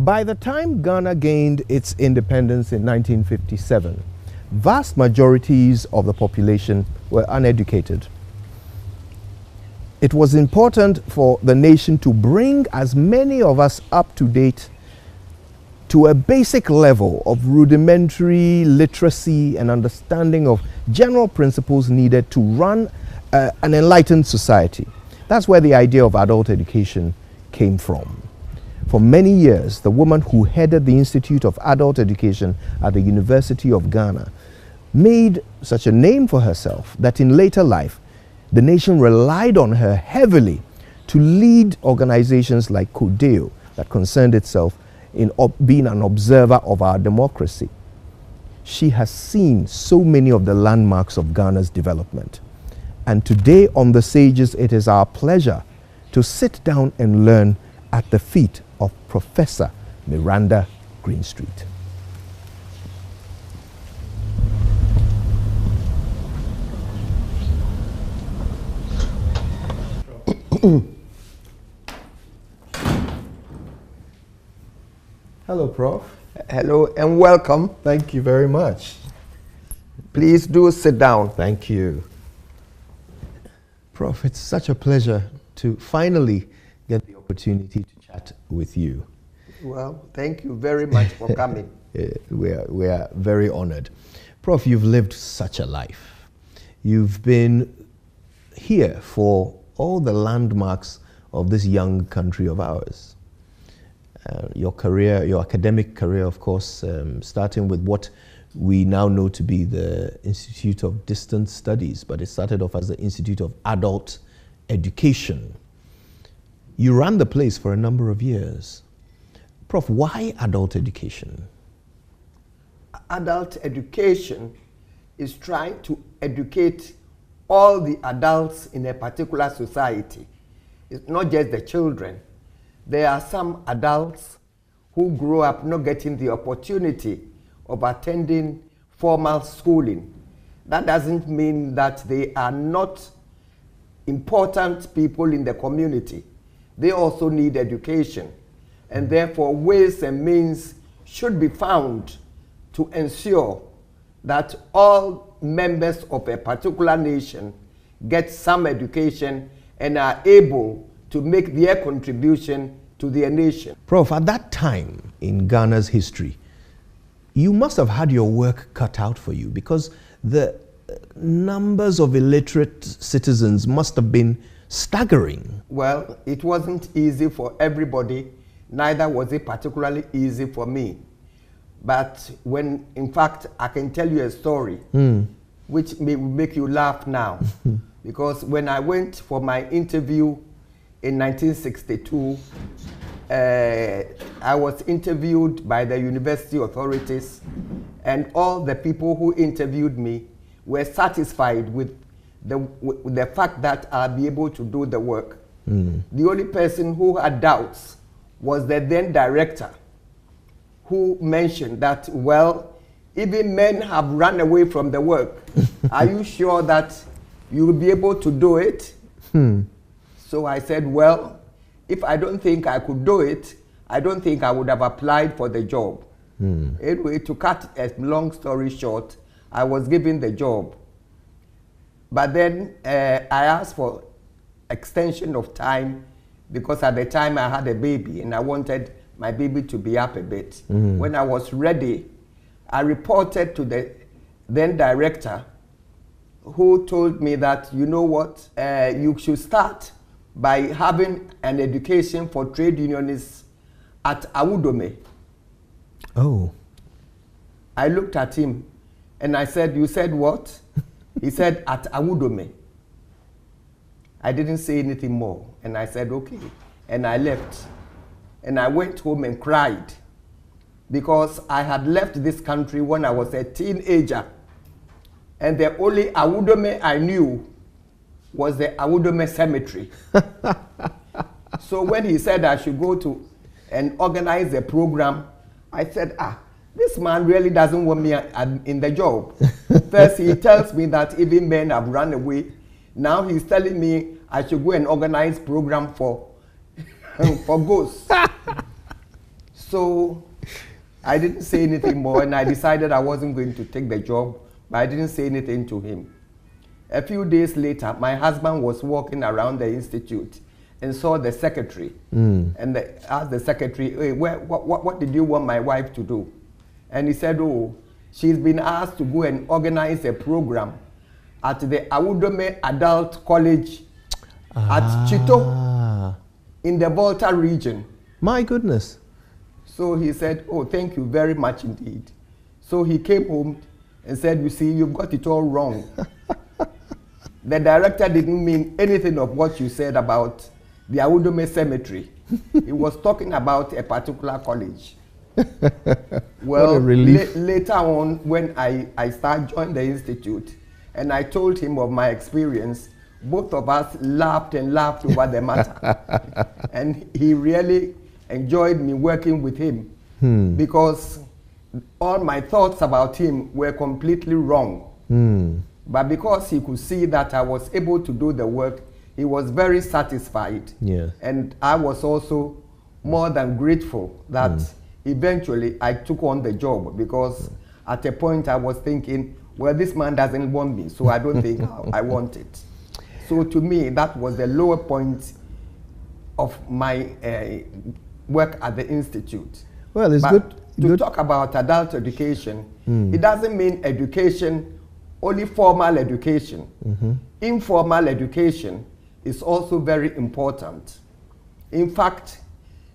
By the time Ghana gained its independence in 1957, vast majorities of the population were uneducated. It was important for the nation to bring as many of us up to date to a basic level of rudimentary literacy and understanding of general principles needed to run an enlightened society. That's where the idea of adult education came from. For many years, the woman who headed the Institute of Adult Education at the University of Ghana made such a name for herself that in later life, the nation relied on her heavily to lead organizations like CODEO that concerned itself in being an observer of our democracy. She has seen so many of the landmarks of Ghana's development. And today on The Sages, it is our pleasure to sit down and learn at the feet of Professor Miranda Greenstreet. Hello, Prof. Hello and welcome. Thank you very much. Please do sit down. Thank you. Prof, it's such a pleasure to finally get the opportunity to chat with you. Well, thank you very much for coming. We are very honored. Prof, you've lived such a life. You've been here for all the landmarks of this young country of ours. Your career, your academic career, of course, starting with what we now know to be the Institute of Distant Studies, but it started off as the Institute of Adult Education. You ran the place for a number of years. Prof, why adult education? Adult education is trying to educate all the adults in a particular society. It's not just the children. There are some adults who grow up not getting the opportunity of attending formal schooling. That doesn't mean that they are not important people in the community. They also need education. And therefore, ways and means should be found to ensure that all members of a particular nation get some education and are able to make their contribution to their nation. Prof, at that time in Ghana's history, you must have had your work cut out for you because the numbers of illiterate citizens must have been staggering. Well, it wasn't easy for everybody, neither was it particularly easy for me. But when, in fact, I can tell you a story which may make you laugh now. Because when I went for my interview in 1962, I was interviewed by the university authorities, and all the people who interviewed me were satisfied with the fact that I'll be able to do the work. The only person who had doubts was the then director, who mentioned that, well, even men have run away from the work. Are you sure that you will be able to do it? So I said, well, if I don't think I could do it, I don't think I would have applied for the job. Anyway, to cut a long story short, I was given the job. But then I asked for extension of time because at the time I had a baby and I wanted my baby to be up a bit. When I was ready, I reported to the then director, who told me that, you know what, you should start by having an education for trade unionists at Awudome. Oh. I looked at him and I said, you said what? He said, at Awudome. I didn't say anything more. And I said, okay. And I left. And I went home and cried because I had left this country when I was a teenager. And the only Awudome I knew was the Awudome Cemetery. So when he said I should go to and organize a program, I said, this man really doesn't want me in the job. First, he tells me that even men have run away. Now he's telling me I should go and organize program for ghosts. So I didn't say anything more, and I decided I wasn't going to take the job, but I didn't say anything to him. A few days later, my husband was walking around the institute and saw the secretary, and asked the secretary, hey, what did you want my wife to do? And he said, oh, she's been asked to go and organize a program at the Awudome Adult College at Chito in the Volta region. My goodness. So he said, oh, thank you very much indeed. So he came home and said, you see, you've got it all wrong. The director didn't mean anything of what you said about the Awudome Cemetery. He was talking about a particular college. Well, later on, when I started joining the institute, and I told him of my experience, both of us laughed and laughed over the matter. And he really enjoyed me working with him because all my thoughts about him were completely wrong. But because he could see that I was able to do the work, he was very satisfied. Yeah. And I was also more than grateful that eventually I took on the job, because at a point I was thinking, well, this man doesn't want me, so I don't think I want it. So to me, that was the lower point of my work at the institute. Well, it's but good. To talk about adult education, it doesn't mean education, only formal education. Informal education is also very important. In fact,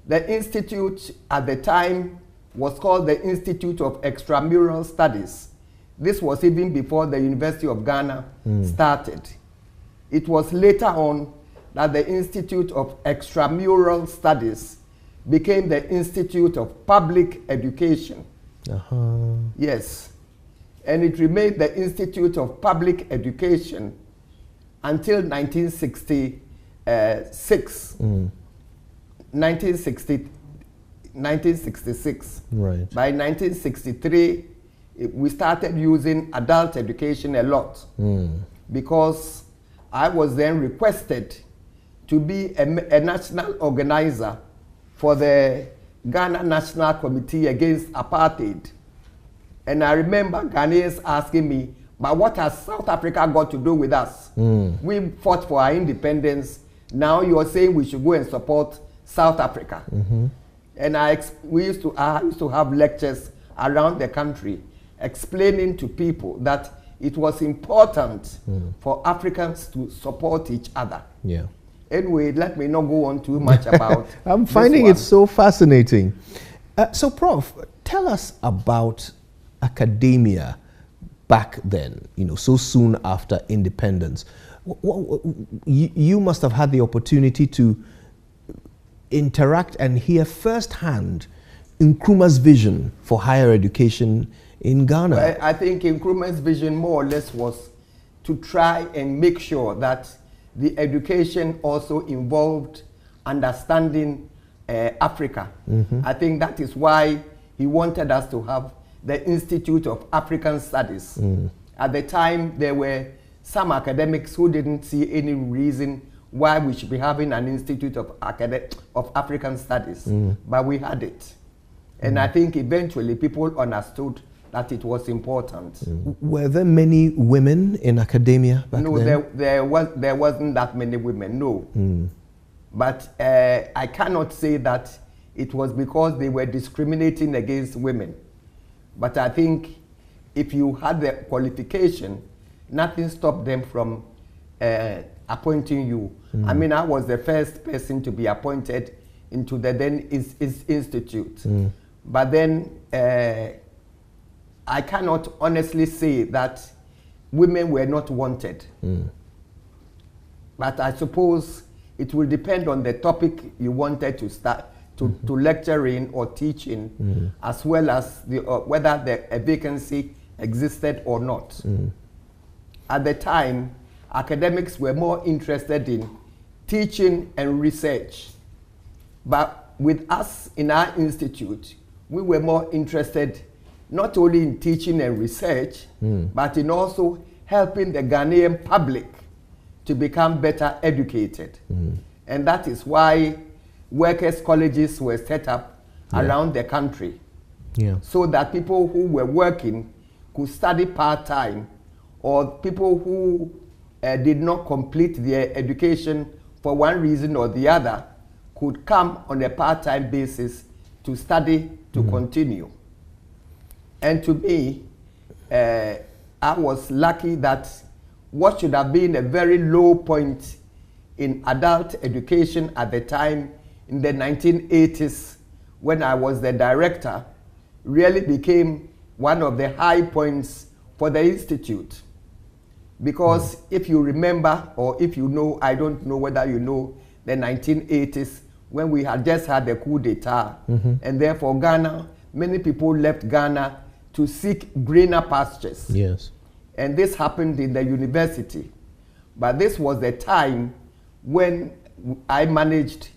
the institute at the time was called the Institute of Extramural Studies. This was even before the University of Ghana started. It was later on that the Institute of Extramural Studies became the Institute of Public Education. Yes. And it remained the Institute of Public Education until 1966. 1966. Right. By 1963, we started using adult education a lot because I was then requested to be a national organizer for the Ghana National Committee Against Apartheid. And I remember Ghanaians asking me, but what has South Africa got to do with us? We fought for our independence. Now you're saying we should go and support South Africa. And I used to have lectures around the country explaining to people that it was important for Africans to support each other. Yeah. Anyway, let me not go on too much about I'm finding it so fascinating. So, Prof, tell us about academia back then, so soon after independence. You must have had the opportunity to interact and hear firsthand Nkrumah's vision for higher education in Ghana. Well, I think Nkrumah's vision more or less was to try and make sure that the education also involved understanding Africa. I think that is why he wanted us to have the Institute of African Studies. At the time, there were some academics who didn't see any reason why we should be having an Institute of African Studies, but we had it. And I think eventually people understood that it was important. Were there many women in academia back then? No, there wasn't that many women, no. But I cannot say that it was because they were discriminating against women. But I think if you had the qualification, nothing stopped them from appointing you. I mean, I was the first person to be appointed into the then institute. But then I cannot honestly say that women were not wanted. But I suppose it will depend on the topic you wanted to start to lecture in or teach in, as well as whether a vacancy existed or not. At the time, academics were more interested in teaching and research. But with us in our institute, we were more interested not only in teaching and research, but in also helping the Ghanaian public to become better educated. And that is why workers' colleges were set up around the country. Yeah. So that people who were working could study part-time, or people who did not complete their education for one reason or the other could come on a part-time basis to study, to continue. And to me, I was lucky that what should have been a very low point in adult education at the time, in the 1980s, when I was the director, really became one of the high points for the institute. Because if you remember, or if you know, I don't know whether you know, the 1980s, when we had just had the coup d'etat, and therefore Ghana, many people left Ghana to seek greener pastures. Yes. And this happened in the university. But this was the time when I managed,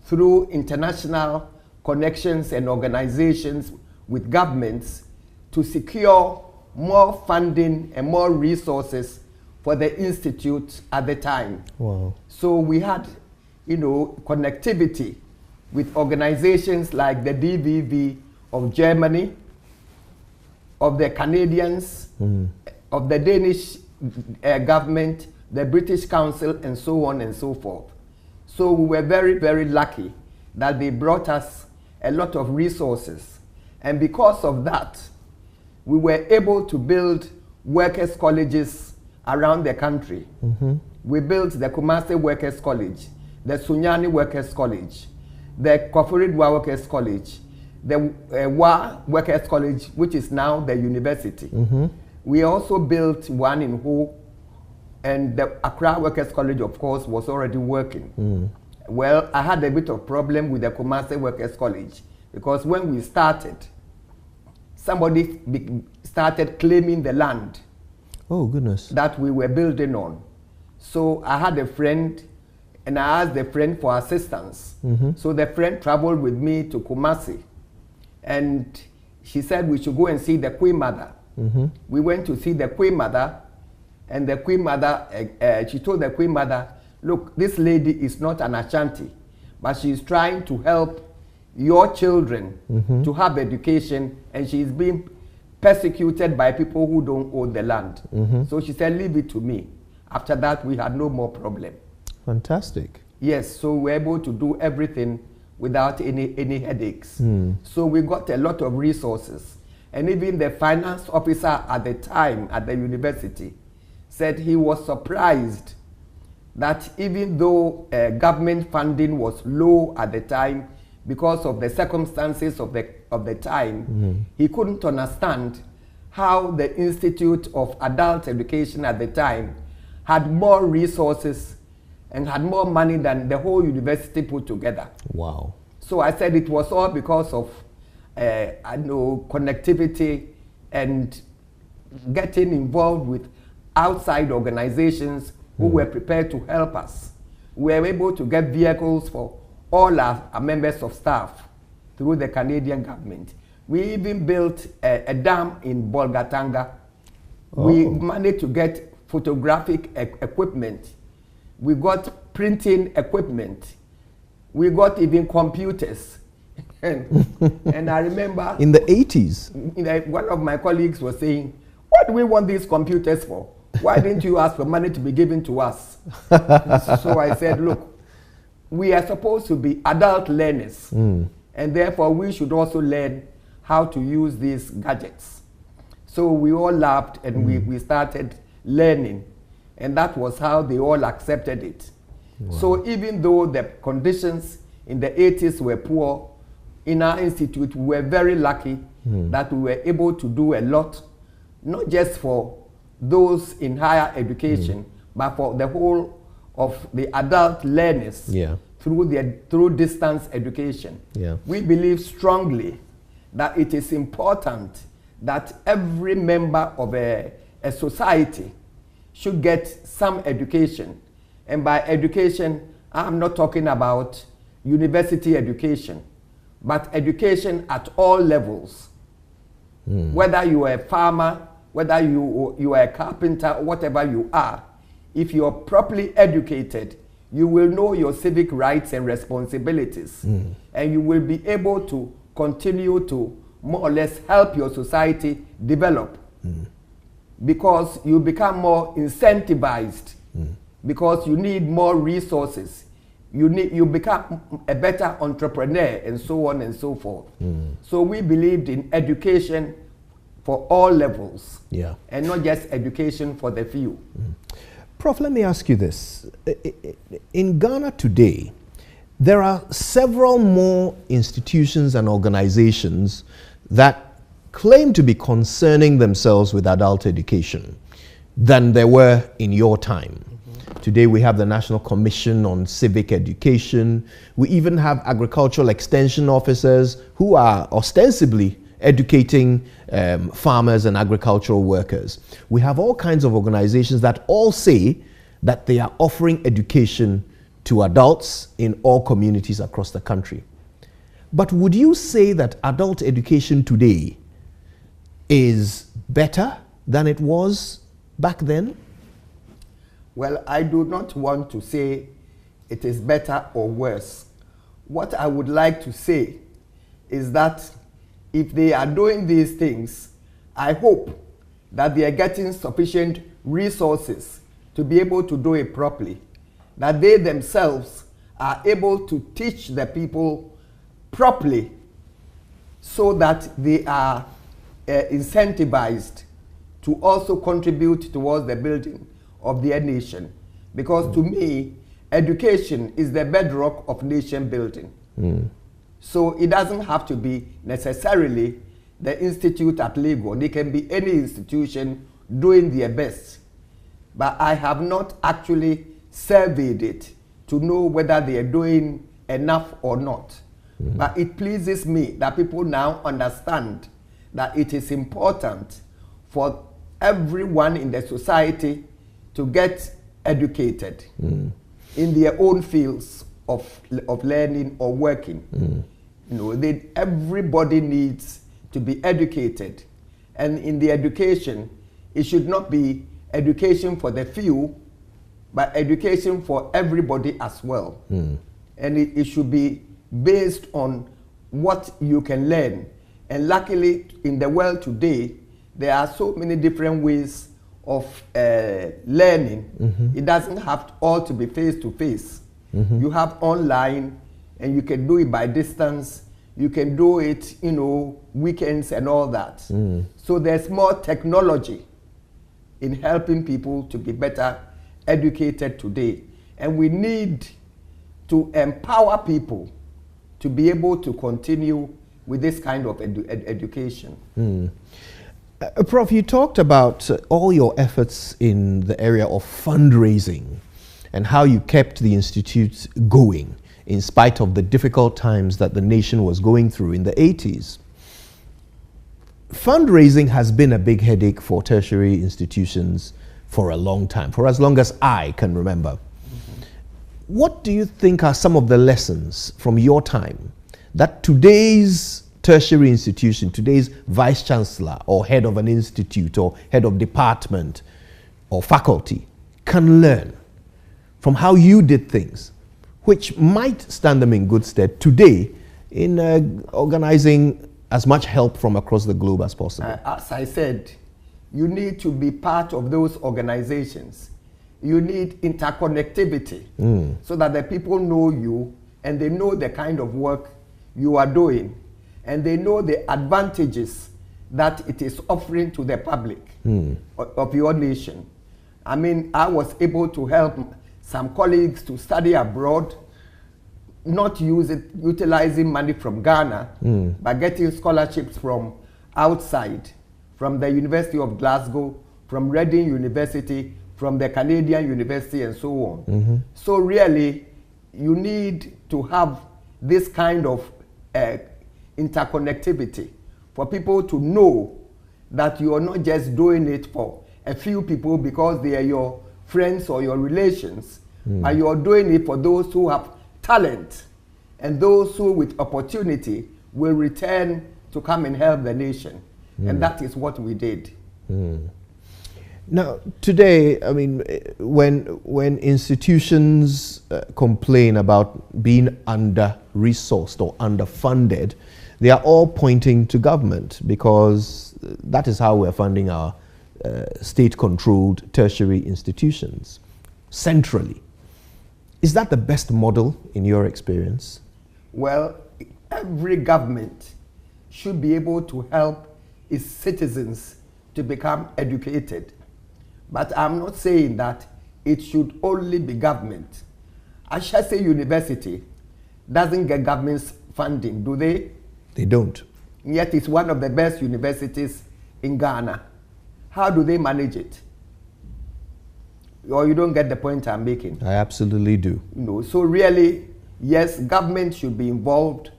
through international connections and organizations with governments, to secure more funding and more resources for the institute at the time. Wow. So we had, you know, connectivity with organizations like the DVV of Germany, of the Canadians, of the Danish government, the British Council, and so on and so forth. So we were very, very lucky that they brought us a lot of resources. And because of that, we were able to build workers' colleges around the country. We built the Kumasi Workers' College, the Sunyani Workers' College, the Koforidwa Workers' College, the Wa Workers' College, which is now the university. We also built one in Ho, and the Accra Workers' College, of course, was already working. Well, I had a bit of problem with the Kumasi Workers' College, because when we started, somebody started claiming the land. Oh, goodness. That we were building on. So I had a friend, and I asked the friend for assistance. So the friend traveled with me to Kumasi, and she said we should go and see the Queen Mother. We went to see the Queen Mother, and the Queen Mother, she told the Queen Mother, look, this lady is not an Ashanti, but she is trying to help your children to have education, and she is being persecuted by people who don't own the land. So she said, leave it to me. After that, we had no more problem. Fantastic. Yes, so we were able to do everything without any headaches. So we got a lot of resources. And even the finance officer at the time at the university said he was surprised that even though government funding was low at the time, because of the circumstances of the time, he couldn't understand how the Institute of Adult Education at the time had more resources and had more money than the whole university put together. Wow. So I said it was all because of I know, connectivity and getting involved with outside organizations who were prepared to help us. We were able to get vehicles for all our members of staff through the Canadian government. We even built a dam in Bolgatanga. We managed to get photographic equipment. We got printing equipment. We got even computers. And I remember... In the 80s? One of my colleagues was saying, what do we want these computers for? Why didn't you ask for money to be given to us? So I said, look, we are supposed to be adult learners, and therefore we should also learn how to use these gadgets. So we all laughed, and we started learning, and that was how they all accepted it. Wow. So even though the conditions in the 80s were poor, in our institute we were very lucky that we were able to do a lot, not just for those in higher education, but for the whole of the adult learners through distance education. We believe strongly that it is important that every member of a society should get some education. And by education, I'm not talking about university education, but education at all levels. Whether you are a farmer, whether you are a carpenter, whatever you are, if you are properly educated, you will know your civic rights and responsibilities, and you will be able to continue to more or less help your society develop. Because you become more incentivized, because you need more resources. You become a better entrepreneur, and so on and so forth. So we believed in education for all levels, and not just education for the few. Prof, let me ask you this. In Ghana today, there are several more institutions and organizations that claim to be concerning themselves with adult education than there were in your time. Today we have the National Commission on Civic Education. We even have agricultural extension officers who are ostensibly educating farmers and agricultural workers. We have all kinds of organizations that all say that they are offering education to adults in all communities across the country. But would you say that adult education today is better than it was back then? Well, I do not want to say it is better or worse. What I would like to say is that if they are doing these things, I hope that they are getting sufficient resources to be able to do it properly, that they themselves are able to teach the people properly so that they are incentivized to also contribute towards the building of their nation. Because to me, education is the bedrock of nation building. So it doesn't have to be necessarily the institute at Lagos. They can be any institution doing their best. But I have not actually surveyed it to know whether they are doing enough or not. But it pleases me that people now understand that it is important for everyone in the society to get educated in their own fields of learning or working. You know, everybody needs to be educated. And in the education, it should not be education for the few, but education for everybody as well. And it should be based on what you can learn. And luckily, in the world today, there are so many different ways of learning. It doesn't have all to be face-to-face. You have online, and you can do it by distance. You can do it, you know, weekends and all that. So there's more technology in helping people to be better educated today. And we need to empower people to be able to continue with this kind of education. Prof, you talked about all your efforts in the area of fundraising and how you kept the Institute going in spite of the difficult times that the nation was going through in the 80s. Fundraising has been a big headache for tertiary institutions for a long time, for as long as I can remember. What do you think are some of the lessons from your time that today's tertiary institution, today's vice chancellor or head of an institute or head of department or faculty can learn from how you did things, which might stand them in good stead today in organizing as much help from across the globe as possible? As I said, you need to be part of those organizations. You need interconnectivity so that the people know you and they know the kind of work you are doing, and they know the advantages that it is offering to the public of your nation. I mean, I was able to help some colleagues to study abroad, not utilizing money from Ghana, but getting scholarships from outside, from the University of Glasgow, from Reading University, from the Canadian University, and so on. So really, you need to have this kind of interconnectivity for people to know that you are not just doing it for a few people because they are your friends or your relations, but you are doing it for those who have talent and those who with opportunity will return to come and help the nation. And that is what we did. Now, today, I mean, when institutions complain about being under-resourced or underfunded, they are all pointing to government because that is how we're funding our state-controlled tertiary institutions centrally. Is that the best model in your experience? Well, every government should be able to help its citizens to become educated. But I'm not saying that it should only be government. Ashese University doesn't get government's funding, do they? They don't. Yet it's one of the best universities in Ghana. How do they manage it? Or you don't get the point I'm making? I absolutely do. So really, yes, government should be involved,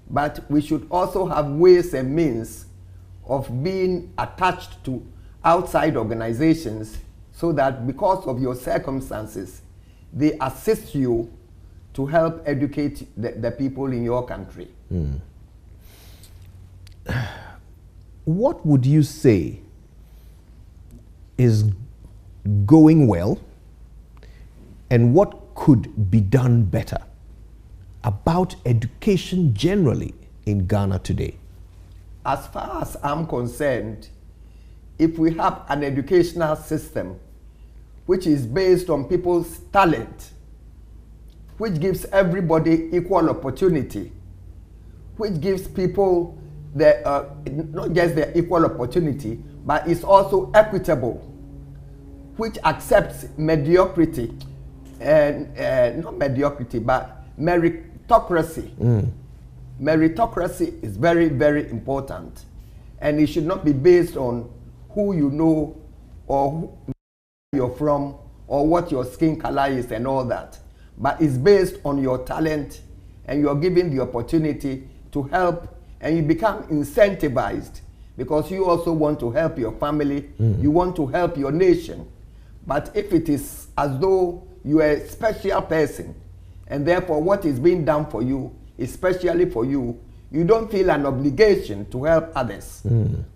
but we should also have ways and means of being attached to outside organizations so that because of your circumstances, they assist you to help educate the people in your country. What would you say is going well and what could be done better about education generally in Ghana today? As far as I'm concerned, if we have an educational system which is based on people's talent, which gives everybody equal opportunity, which gives people not just the equal opportunity, but it's also equitable, which accepts mediocrity, and not mediocrity, but meritocracy. Meritocracy is very, very important, and it should not be based on who you know or who you're from or what your skin color is and all that, but it's based on your talent, and you're given the opportunity to help, and you become incentivized because you also want to help your family, you want to help your nation. But if it is as though you are a special person, and therefore what is being done for you, especially for you, you don't feel an obligation to help others.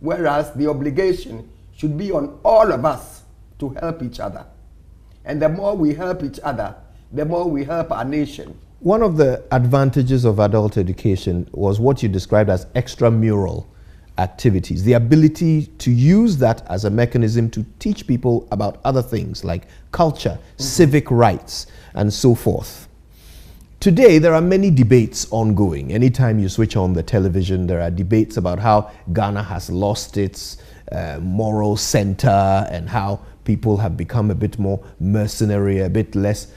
Whereas the obligation should be on all of us to help each other. And the more we help each other, the more we help our nation. One of the advantages of adult education was what you described as extramural activities, the ability to use that as a mechanism to teach people about other things like culture, civic rights, and so forth. Today, there are many debates ongoing. Anytime you switch on the television, there are debates about how Ghana has lost its moral center and how people have become a bit more mercenary, a bit less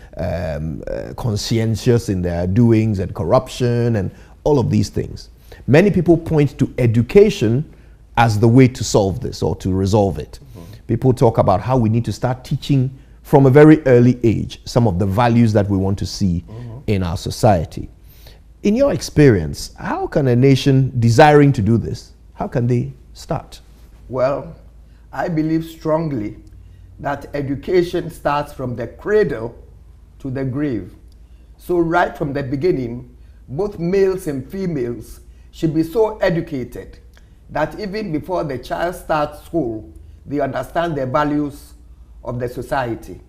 conscientious in their doings, and corruption and all of these things. Many people point to education as the way to solve this or to resolve it. People talk about how we need to start teaching from a very early age some of the values that we want to see in our society. In your experience, how can a nation desiring to do this, how can they start? Well, I believe strongly that education starts from the cradle to the grave. So right from the beginning, both males and females should be so educated that even before the child starts school, they understand the values of the society.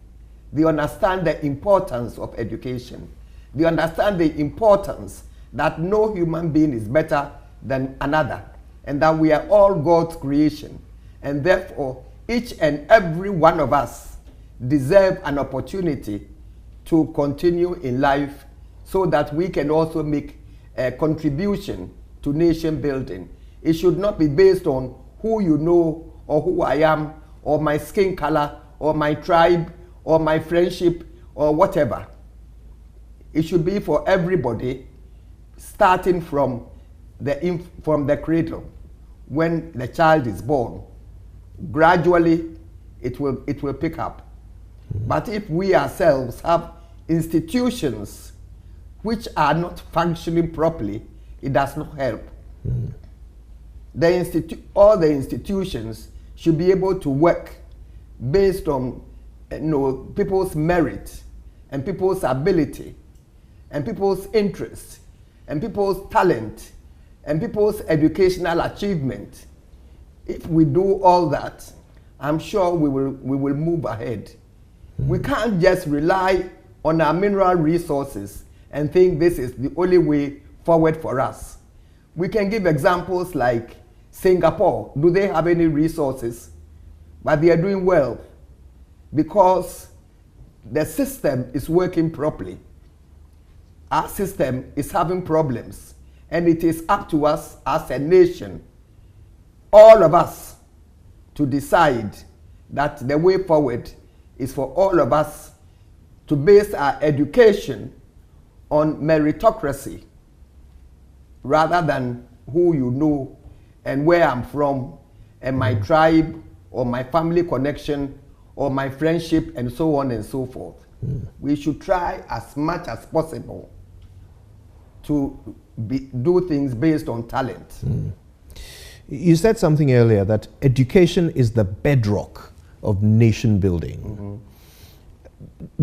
They understand the importance of education. They understand the importance that no human being is better than another, and that we are all God's creation. And therefore, each and every one of us deserve an opportunity to continue in life so that we can also make a contribution to nation building. It should not be based on who you know or who I am or my skin color or my tribe or my friendship or whatever. It should be for everybody, starting from the cradle when the child is born. Gradually it will pick up. But if we ourselves have institutions which are not functioning properly, it does not help. All the institutions should be able to work based on people's merit and people's ability and people's interest and people's talent and people's educational achievement. If we do all that, I'm sure we will move ahead. We can't just rely on our mineral resources and think this is the only way forward for us. We can give examples like Singapore. Do they have any resources? But they are doing well because the system is working properly. Our system is having problems, and it is up to us as a nation, all of us, to decide that the way forward is for all of us to base our education on meritocracy rather than who you know and where I'm from and my tribe or my family connection or my friendship and so on and so forth. We should try as much as possible to do things based on talent. You said something earlier that education is the bedrock of nation building.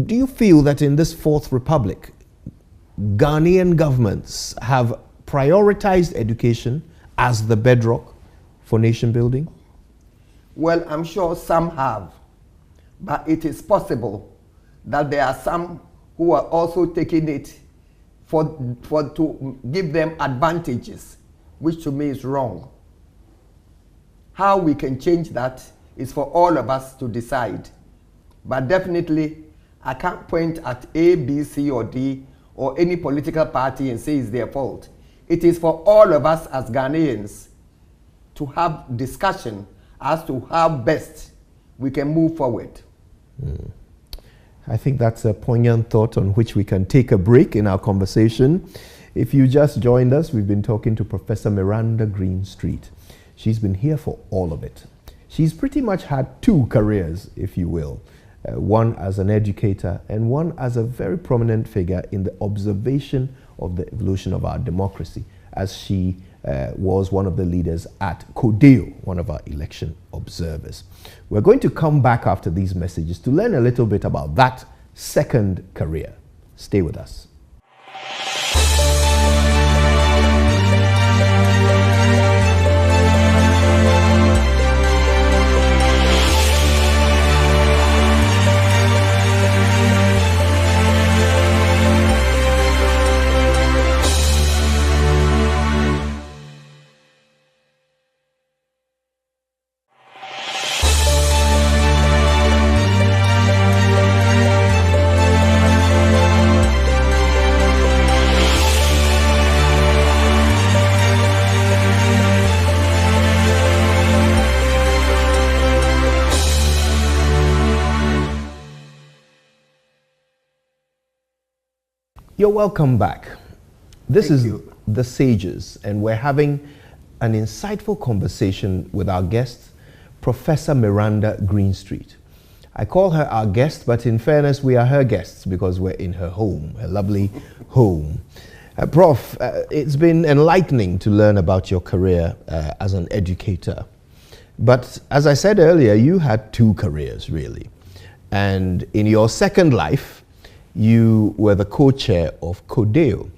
Do you feel that in this Fourth Republic, Ghanaian governments have prioritized education as the bedrock for nation building? Well, I'm sure some have, but it is possible that there are some who are also taking it to give them advantages, which to me is wrong. How we can change that is for all of us to decide. But definitely, I can't point at A, B, C, or D, or any political party and say it's their fault. It is for all of us as Ghanaians to have discussion as to how best we can move forward. I think that's a poignant thought on which we can take a break in our conversation. If you just joined us, we've been talking to Professor Miranda Greenstreet. She's been here for all of it. She's pretty much had two careers, if you will. One as an educator and one as a very prominent figure in the observation of the evolution of our democracy, as she was one of the leaders at CODEO, one of our election observers. We're going to come back after these messages to learn a little bit about that second career. Stay with us. You're welcome back. This is The Sages, and we're having an insightful conversation with our guest, Professor Miranda Greenstreet. I call her our guest, but in fairness, we are her guests because we're in her home, her lovely home. Prof, it's been enlightening to learn about your career as an educator. But as I said earlier, you had two careers, really. And in your second life, you were the co-chair of CODEO,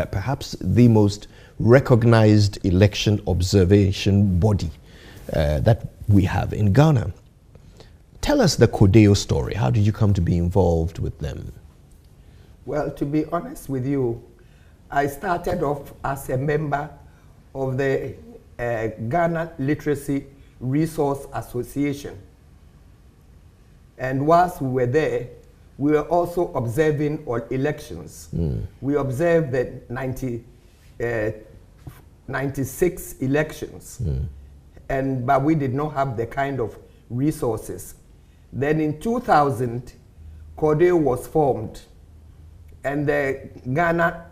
perhaps the most recognized election observation body that we have in Ghana. Tell us the CODEO story. How did you come to be involved with them? Well, to be honest with you, I started off as a member of the Ghana Literacy Resource Association. And whilst we were there, we were also observing all elections. We observed the 96 elections, but we did not have the kind of resources. Then in 2000, CODEO was formed, and the Ghana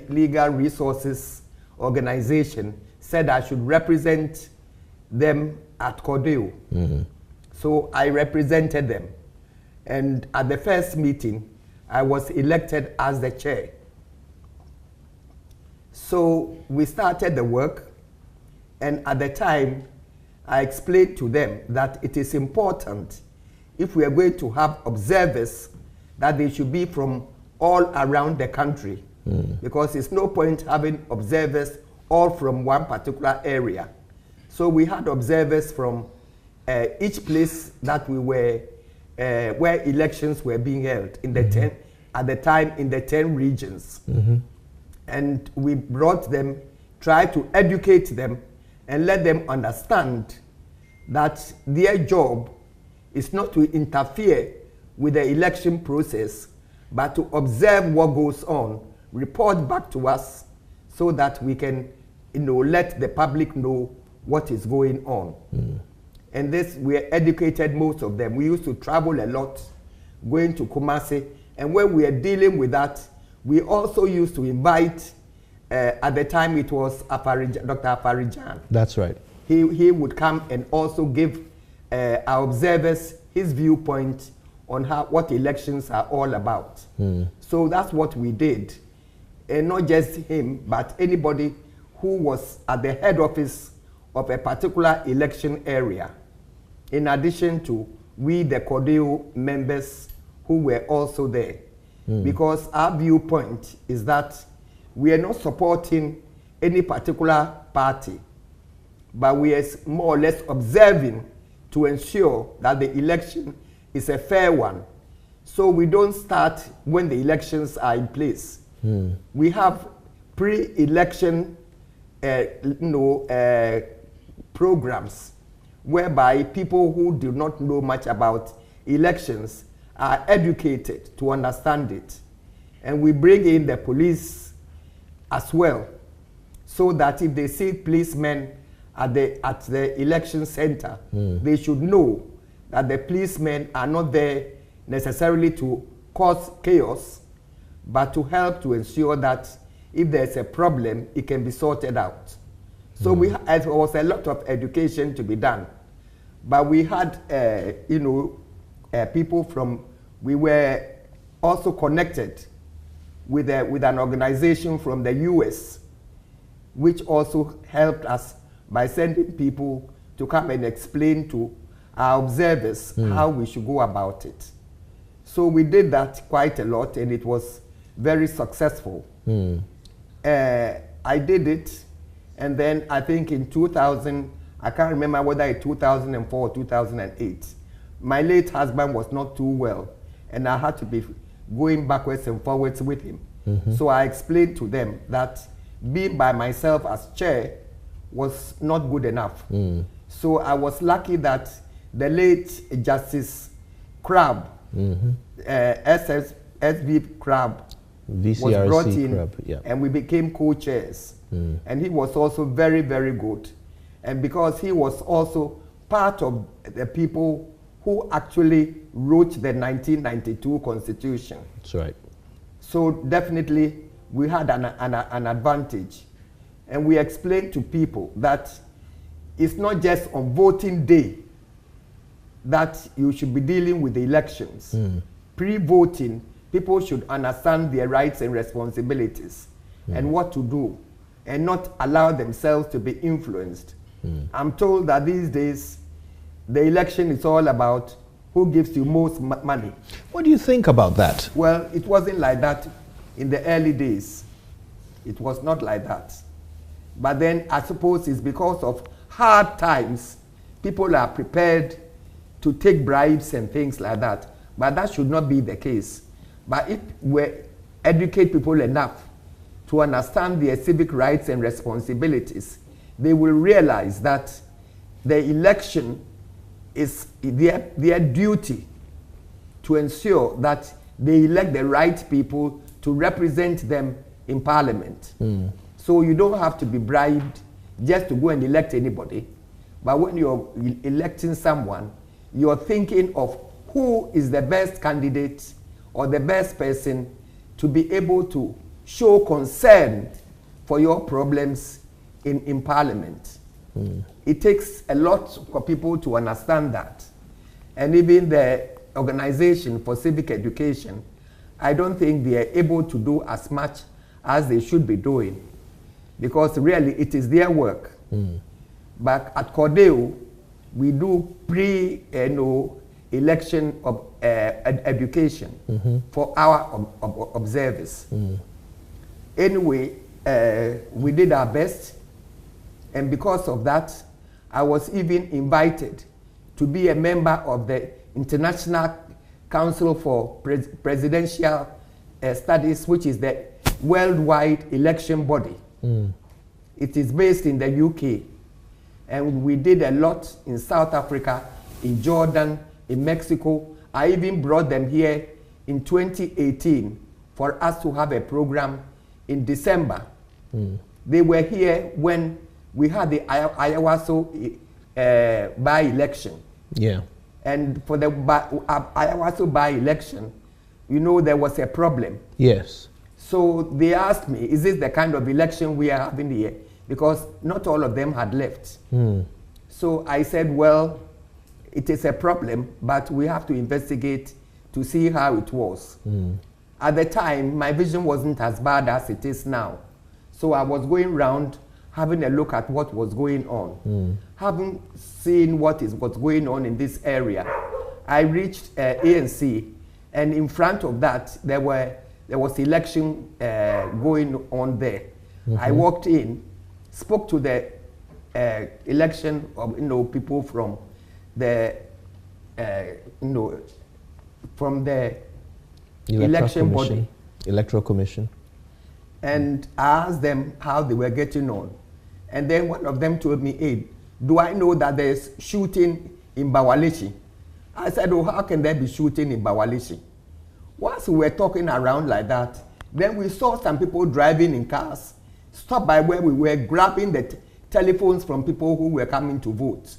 Legal Resources Organization said I should represent them at CODEO. So I represented them. And at the first meeting, I was elected as the chair. So we started the work, and at the time, I explained to them that it is important, if we are going to have observers, that they should be from all around the country, because it's no point having observers all from one particular area. So we had observers from each place that we were where elections were being held in the 10, at the time in the 10 regions. And we brought them try to educate them and let them understand that their job is not to interfere with the election process, but to observe what goes on, report back to us so that we can, let the public know what is going on. And this, we educated most of them. We used to travel a lot, going to Kumasi, and when we are dealing with that, we also used to invite, at the time it was Dr. Afarijan. That's right. He would come and also give our observers his viewpoint on what elections are all about. So that's what we did. And not just him, but anybody who was at the head office of a particular election area, in addition to we, the CODEO members who were also there. Because our viewpoint is that we are not supporting any particular party, but we are more or less observing to ensure that the election is a fair one. So we don't start when the elections are in place. We have pre-election programs whereby people who do not know much about elections are educated to understand it. And we bring in the police as well, so that if they see policemen at the election center, they should know that the policemen are not there necessarily to cause chaos, but to help to ensure that if there's a problem, it can be sorted out. So there was a lot of education to be done. But we had, people from, we were also connected with an organization from the US, which also helped us by sending people to come and explain to our observers how we should go about it. So we did that quite a lot, and it was very successful. I did it, and then I think in 2000, I can't remember whether in 2004 or 2008, my late husband was not too well, and I had to be going backwards and forwards with him. So I explained to them that being by myself as chair was not good enough. So I was lucky that the late Justice Crab, SB Crab, VCRC was brought in, Crab, and we became co-chairs. And he was also very, very good. And because he was also part of the people who actually wrote the 1992 Constitution. That's right. So definitely we had an advantage. And we explained to people that it's not just on voting day that you should be dealing with the elections. Pre-voting, people should understand their rights and responsibilities and what to do, and not allow themselves to be influenced. I'm told that these days, the election is all about who gives you most money. What do you think about that? Well, it wasn't like that in the early days. It was not like that. But then I suppose it's because of hard times, people are prepared to take bribes and things like that. But that should not be the case. But if we educate people enough to understand their civic rights and responsibilities, they will realize that the election is their duty to ensure that they elect the right people to represent them in Parliament. So you don't have to be bribed just to go and elect anybody. But when you're electing someone, you're thinking of who is the best candidate or the best person to be able to show concern for your problems in Parliament. It takes a lot for people to understand that. And even the Organization for Civic Education, I don't think they are able to do as much as they should be doing, because really it is their work. But at CODEO, we do pre-election education for our observers. Anyway, we did our best, and because of that, I was even invited to be a member of the International Council for Presidential Studies, which is the worldwide election body. It is based in the UK. And we did a lot in South Africa, in Jordan, in Mexico. I even brought them here in 2018 for us to have a program in December. They were here when we had the Ayawaso by-election. Yeah. And for the Ayawaso by-election, you know, there was a problem. Yes. So they asked me, is this the kind of election we are having here? Because not all of them had left. So I said, well, it is a problem, but we have to investigate to see how it was. At the time, my vision wasn't as bad as it is now. So I was going around having a look at what was going on. Having seen what was going on in this area, I reached ANC, and in front of that, there was election going on there. I walked in, spoke to the election of people from the from the election body, electoral commission, and I asked them how they were getting on, and then one of them told me, "Hey, do I know that there's shooting in Bawalishi?" I said, "Oh, how can there be shooting in Bawalishi?" Once we were talking around like that, then we saw some people driving in cars, stopped by where we were, grabbing the telephones from people who were coming to vote.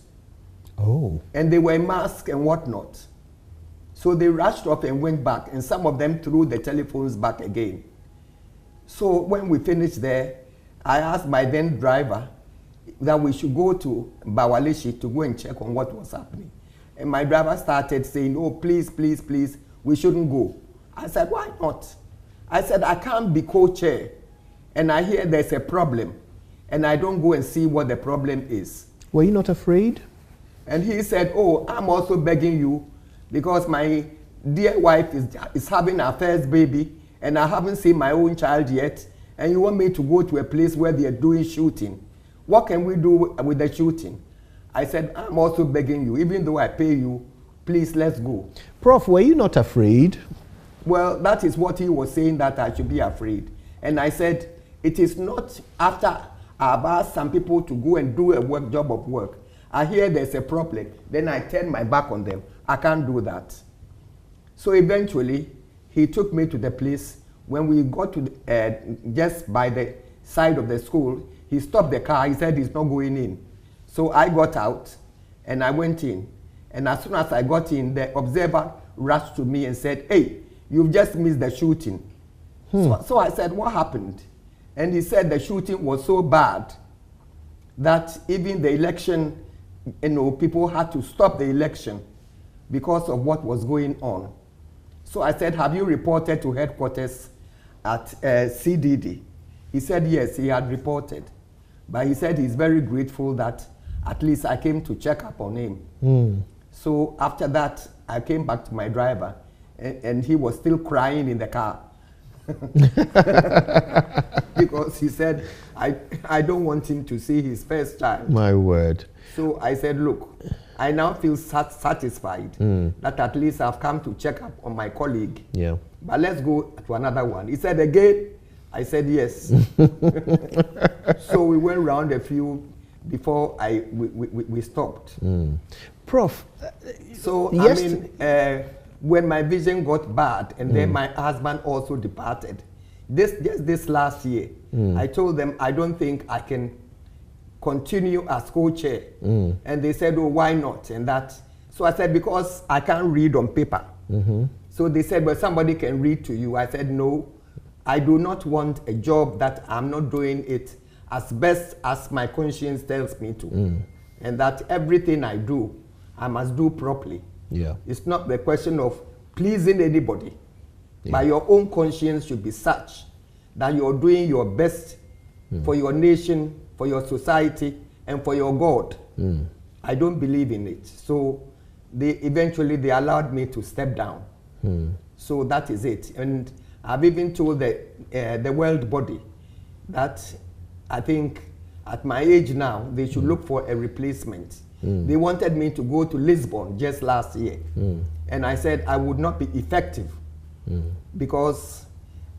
Oh. And they were masked and whatnot. So they rushed off and went back, and some of them threw the telephones back again. So when we finished there, I asked my then driver that we should go to Bawalishi to go and check on what was happening. And my driver started saying, "Oh, please, please, please, we shouldn't go." I said, "Why not?" I said, "I can't be co-chair, and I hear there's a problem, and I don't go and see what the problem is." Were you not afraid? And he said, "Oh, I'm also begging you, because my dear wife is having her first baby, and I haven't seen my own child yet, and you want me to go to a place where they are doing shooting. What can we do with the shooting?" I said, "I'm also begging you, even though I pay you, please, let's go." Prof, were you not afraid? Well, that is what he was saying, that I should be afraid. And I said, it is not after I've asked some people to go and do a job of work, I hear there's a problem, then I turn my back on them. I can't do that. So eventually, he took me to the place. When we got to just by the side of the school, he stopped the car. He said he's not going in. So I got out and I went in. And as soon as I got in, the observer rushed to me and said, "Hey, you've just missed the shooting." So I said, "What happened?" And he said the shooting was so bad that even the election, people had to stop the election because of what was going on. So I said, "Have you reported to headquarters at CDD?" He said, yes, he had reported. But he said he's very grateful that at least I came to check up on him. So after that, I came back to my driver, and he was still crying in the car. Because he said, I don't want him to see his first child. My word. So I said, look, I now feel satisfied that at least I've come to check up on my colleague. Yeah. But let's go to another one. He said again. I said yes. So we went round a few before we stopped. Prof. So yes, I mean, when my vision got bad, and then my husband also departed, just this last year, I told them I don't think I can continue as co-chair. And they said, "Oh, why not?" And that. So I said, because I can't read on paper. So they said, "Well, somebody can read to you." I said, "No, I do not want a job that I'm not doing it as best as my conscience tells me to. And that everything I do, I must do properly." Yeah. It's not the question of pleasing anybody, but your own conscience should be such that you're doing your best for your nation, for your society, and for your God. I don't believe in it. So eventually they allowed me to step down. So that is it. And I've even told the world body that I think at my age now, they should look for a replacement. They wanted me to go to Lisbon just last year. And I said I would not be effective because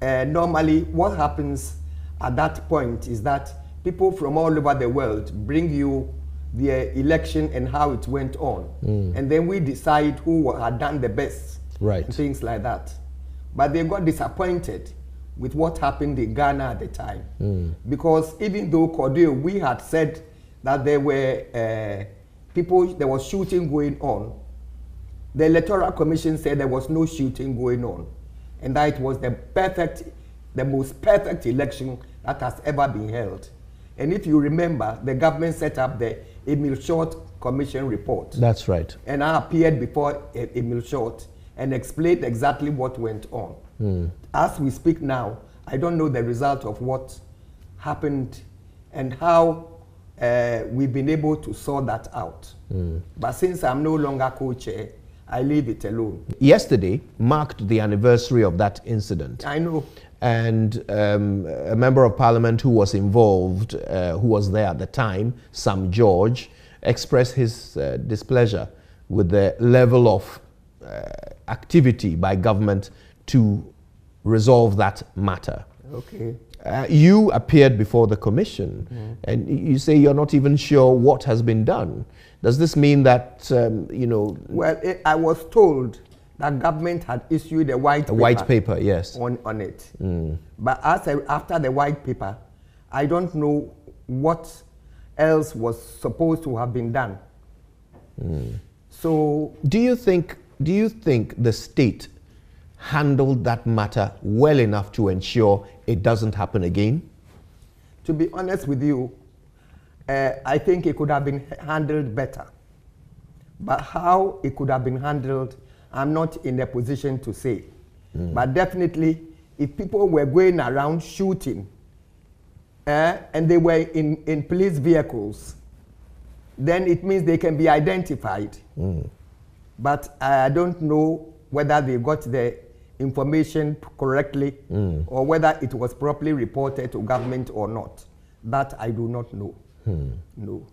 normally what happens at that point is that people from all over the world bring you the election and how it went on. And then we decide who had done the best. Right. And things like that. But they got disappointed with what happened in Ghana at the time. Because even though Cordell, we had said that there were people, there was shooting going on, the Electoral Commission said there was no shooting going on. And that it was the most perfect election that has ever been held. And if you remember, the government set up the Emil Short Commission report. That's right. And I appeared before Emil Short and explained exactly what went on. As we speak now, I don't know the result of what happened and how we've been able to sort that out. But since I'm no longer co-chair, I leave it alone. Yesterday marked the anniversary of that incident. I know. And a member of parliament who was involved, who was there at the time, Sam George, expressed his displeasure with the level of activity by government to resolve that matter. Okay. You appeared before the commission, and you say you're not even sure what has been done. Does this mean that, you know... Well, I was told that government had issued a white paper, yes, on it. But after the white paper, I don't know what else was supposed to have been done. So, do you think the state handled that matter well enough to ensure it doesn't happen again? To be honest with you, I think it could have been handled better. But how it could have been handled, I'm not in a position to say. But definitely, if people were going around shooting and they were in police vehicles, then it means they can be identified. But I don't know whether they got the information correctly or whether it was properly reported to government or not. That I do not know. No.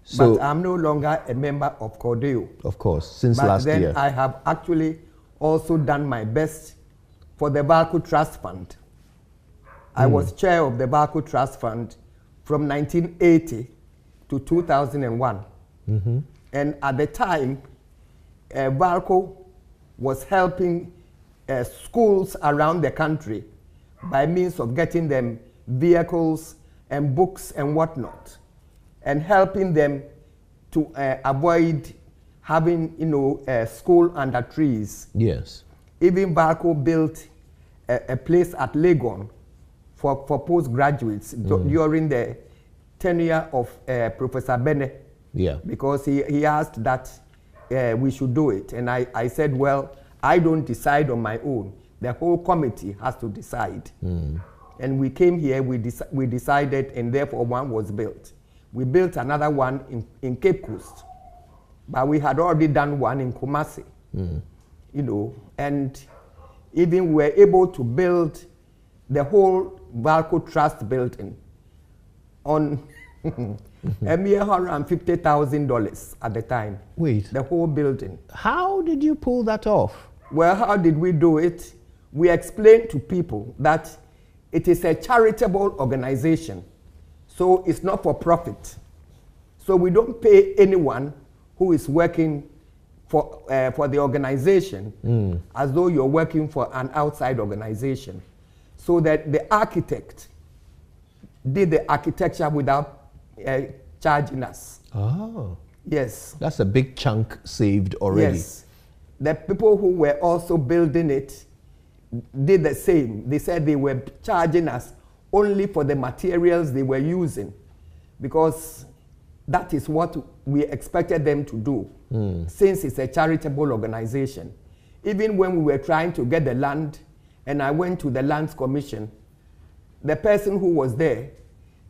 So, but I'm no longer a member of Cordell. Of course, since last year. But then I have actually also done my best for the Barco Trust Fund. I was chair of the Barco Trust Fund from 1980 to 2001. And at the time, Barco was helping schools around the country by means of getting them vehicles and books and whatnot, and helping them to avoid having, school under trees. Yes. Even Barco built a place at Legon for postgraduates during the tenure of Professor Bene. Yeah. Because he asked that we should do it. And I said, well, I don't decide on my own. The whole committee has to decide. And we came here, we decided, and therefore one was built. We built another one in Cape Coast. But we had already done one in Kumasi. And even we were able to build the whole Barco Trust building on a mere $150,000 at the time. Wait. The whole building. How did you pull that off? Well, how did we do it? We explained to people that it is a charitable organization, so it's not for profit. So we don't pay anyone who is working for the organization as though you're working for an outside organization. So that the architect did the architecture without charging us. Oh. Yes. That's a big chunk saved already. Yes. The people who were also building it did the same. They said they were charging us only for the materials they were using, because that is what we expected them to do, since it's a charitable organization. Even when we were trying to get the land, and I went to the Lands Commission, the person who was there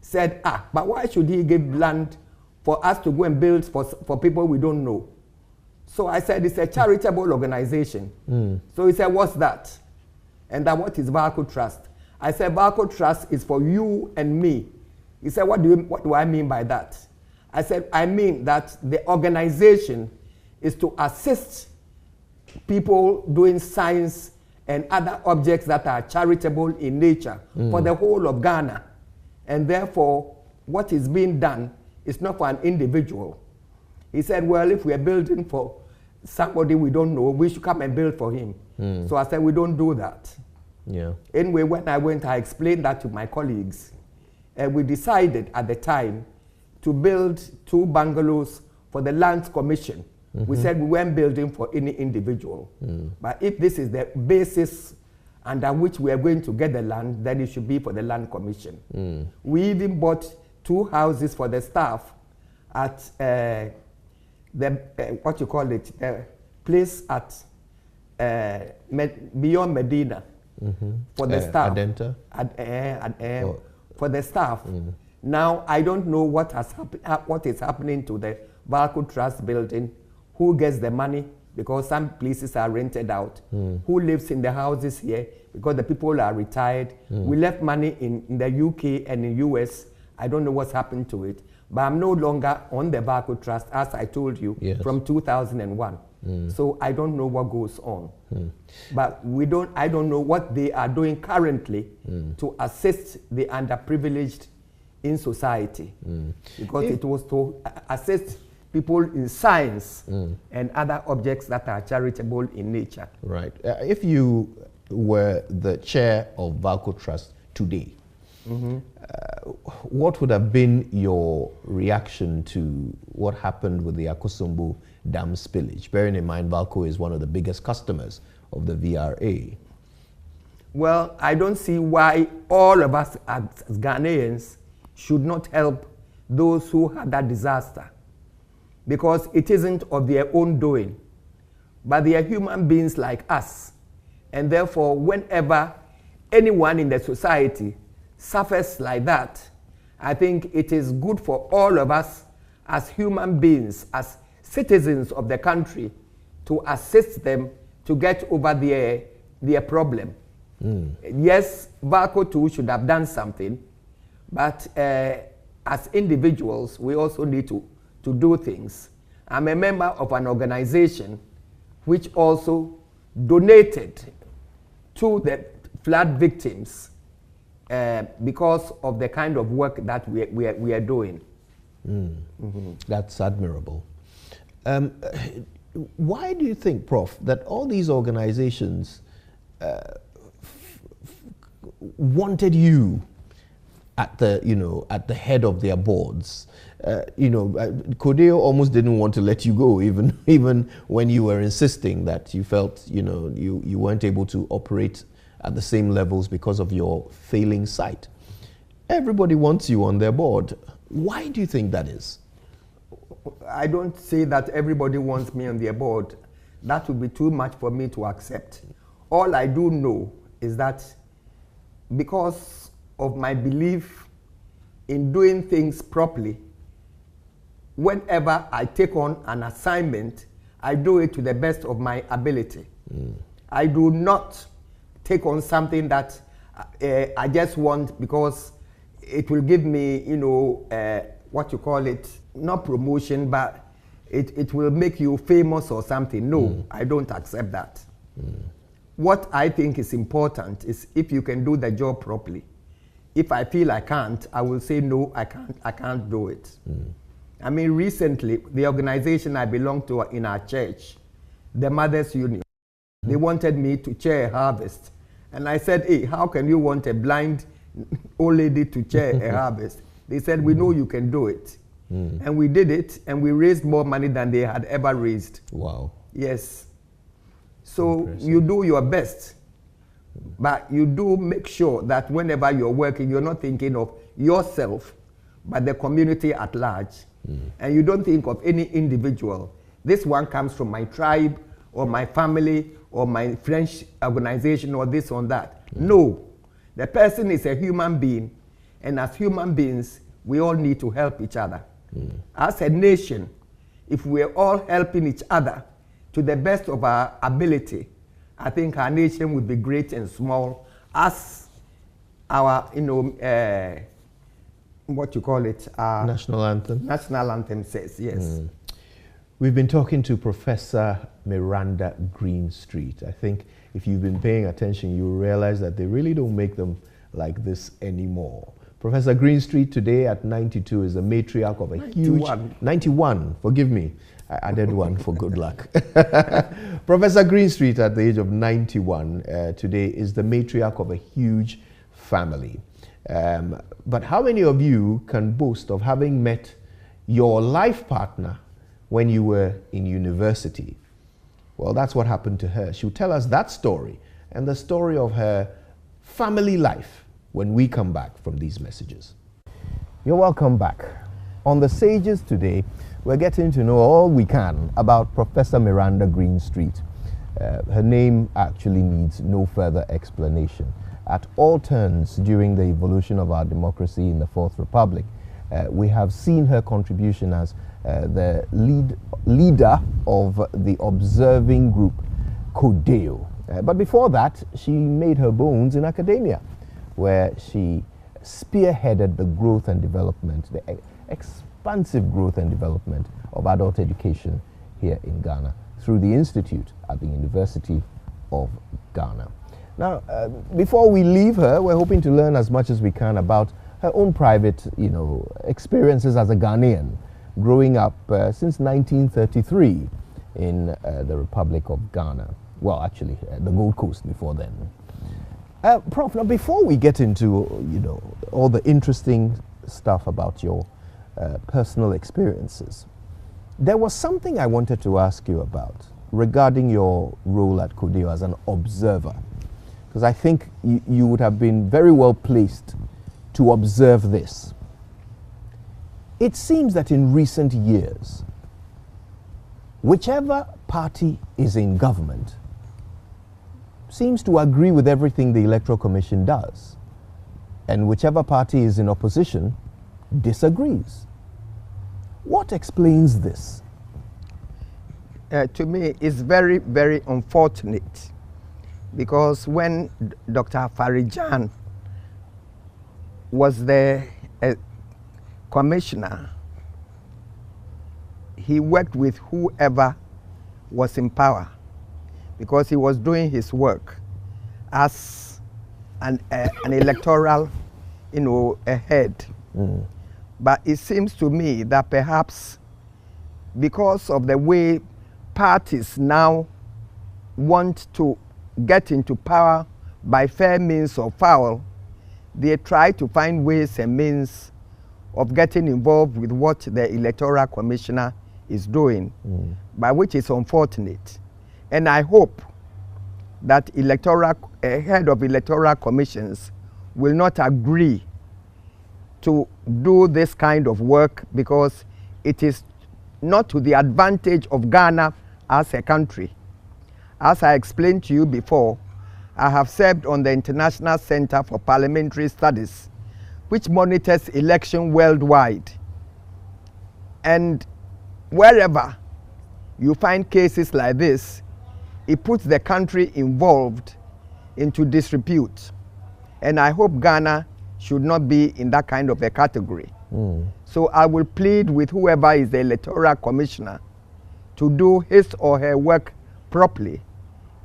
said, but why should he give land for us to go and build for people we don't know? So I said, it's a charitable organization. So he said, what's that? And then what is Barco Trust? I said, Barco Trust is for you and me. He said, what do I mean by that? I said, I mean that the organization is to assist people doing science and other objects that are charitable in nature for the whole of Ghana. And therefore, what is being done is not for an individual. He said, well, if we are building for somebody we don't know, we should come and build for him. So I said, we don't do that. Yeah. Anyway, when I went, I explained that to my colleagues. And we decided at the time to build 2 bungalows for the Lands Commission. We said we weren't building for any individual. But if this is the basis under which we are going to get the land, then it should be for the Land Commission. We even bought 2 houses for the staff at the place at beyond Medina for the staff. Adenta? For the staff. Now I don't know what has what is happening to the Valco Trust building. Who gets the money? Because some places are rented out. Who lives in the houses here? Because the people are retired. We left money in the UK and in US. I don't know what's happened to it. But I'm no longer on the Valco Trust, as I told you, from 2001. So I don't know what goes on. But I don't know what they are doing currently to assist the underprivileged in society. Because it was to assist people in science and other objects that are charitable in nature. Right. If you were the chair of Valco Trust today, what would have been your reaction to what happened with the Akosombo Dam spillage? Bearing in mind, Valco is one of the biggest customers of the VRA. Well, I don't see why all of us as Ghanaians should not help those who had that disaster, because it isn't of their own doing, but they are human beings like us. And therefore, whenever anyone in the society suffers like that, I think it is good for all of us as human beings, as citizens of the country, to assist them to get over their problem. Yes, Valco too should have done something, but as individuals, we also need to do things. I'm a member of an organization which also donated to the flood victims because of the kind of work that we are doing. That's admirable. Why do you think, Prof, that all these organizations wanted you at the head of their boards? Kodeo almost didn't want to let you go, even when you were insisting that you felt you weren't able to operate at the same levels because of your failing sight. Everybody wants you on their board. Why do you think that is? I don't say that everybody wants me on their board. That would be too much for me to accept. All I do know is that because of my belief in doing things properly, whenever I take on an assignment, I do it to the best of my ability. I do not take on something that I just want because it will give me, not promotion, but it will make you famous or something. No, I don't accept that. What I think is important is if you can do the job properly. If I feel I can't, I will say no, I can't do it. I mean, recently, the organization I belong to in our church, the Mothers Union, they wanted me to chair a harvest. And I said, hey, how can you want a blind old lady to chair a harvest? They said, we know you can do it. And we did it, and we raised more money than they had ever raised. Wow. Yes. So you do your best, but you do make sure that whenever you're working, you're not thinking of yourself, but the community at large. And you don't think of any individual. This one comes from my tribe, or my family, or my French organization, or this or that. No. The person is a human being, and as human beings, we all need to help each other. As a nation, if we're all helping each other to the best of our ability, I think our nation would be great and small, as our, national anthem. National anthem says, yes. We've been talking to Professor Miranda Greenstreet. I think if you've been paying attention, you realize that they really don't make them like this anymore. Professor Greenstreet today at 92 is the matriarch of a 91. huge... 91, forgive me. I added one for good luck. Professor Greenstreet at the age of 91 today is the matriarch of a huge family. But how many of you can boast of having met your life partner when you were in university? Well, that's what happened to her. She'll tell us that story and the story of her family life when we come back from these messages. You're welcome back. On The Sages today, we're getting to know all we can about Professor Miranda Greenstreet. Her name actually needs no further explanation. At all turns during the evolution of our democracy in the Fourth Republic, we have seen her contribution as the leader of the observing group CODEO. But before that, she made her bones in academia, where she spearheaded the growth and development, the expansive growth and development of adult education here in Ghana through the Institute at the University of Ghana. Now, before we leave her, we're hoping to learn as much as we can about her own private, experiences as a Ghanaian, growing up since 1933 in the Republic of Ghana. Well, actually, the Gold Coast before then. Prof, now before we get into, all the interesting stuff about your personal experiences, there was something I wanted to ask you about regarding your role at CODEO as an observer, because I think you would have been very well placed to observe this. It seems that in recent years, whichever party is in government seems to agree with everything the Electoral Commission does, and whichever party is in opposition disagrees. What explains this? To me, it's very, very unfortunate, because when Dr. Farijan was the commissioner, he worked with whoever was in power, because he was doing his work as an electoral, head. Mm. But it seems to me that perhaps because of the way parties now want to get into power by fair means or foul, they try to find ways and means of getting involved with what the electoral commissioner is doing, by which is unfortunate. And I hope that head of electoral commissions will not agree to do this kind of work, because it is not to the advantage of Ghana as a country. As I explained to you before, I have served on the International Center for Parliamentary Studies, which monitors election worldwide. And wherever you find cases like this, it puts the country involved into disrepute. And I hope Ghana should not be in that kind of a category. So I will plead with whoever is the electoral commissioner to do his or her work properly,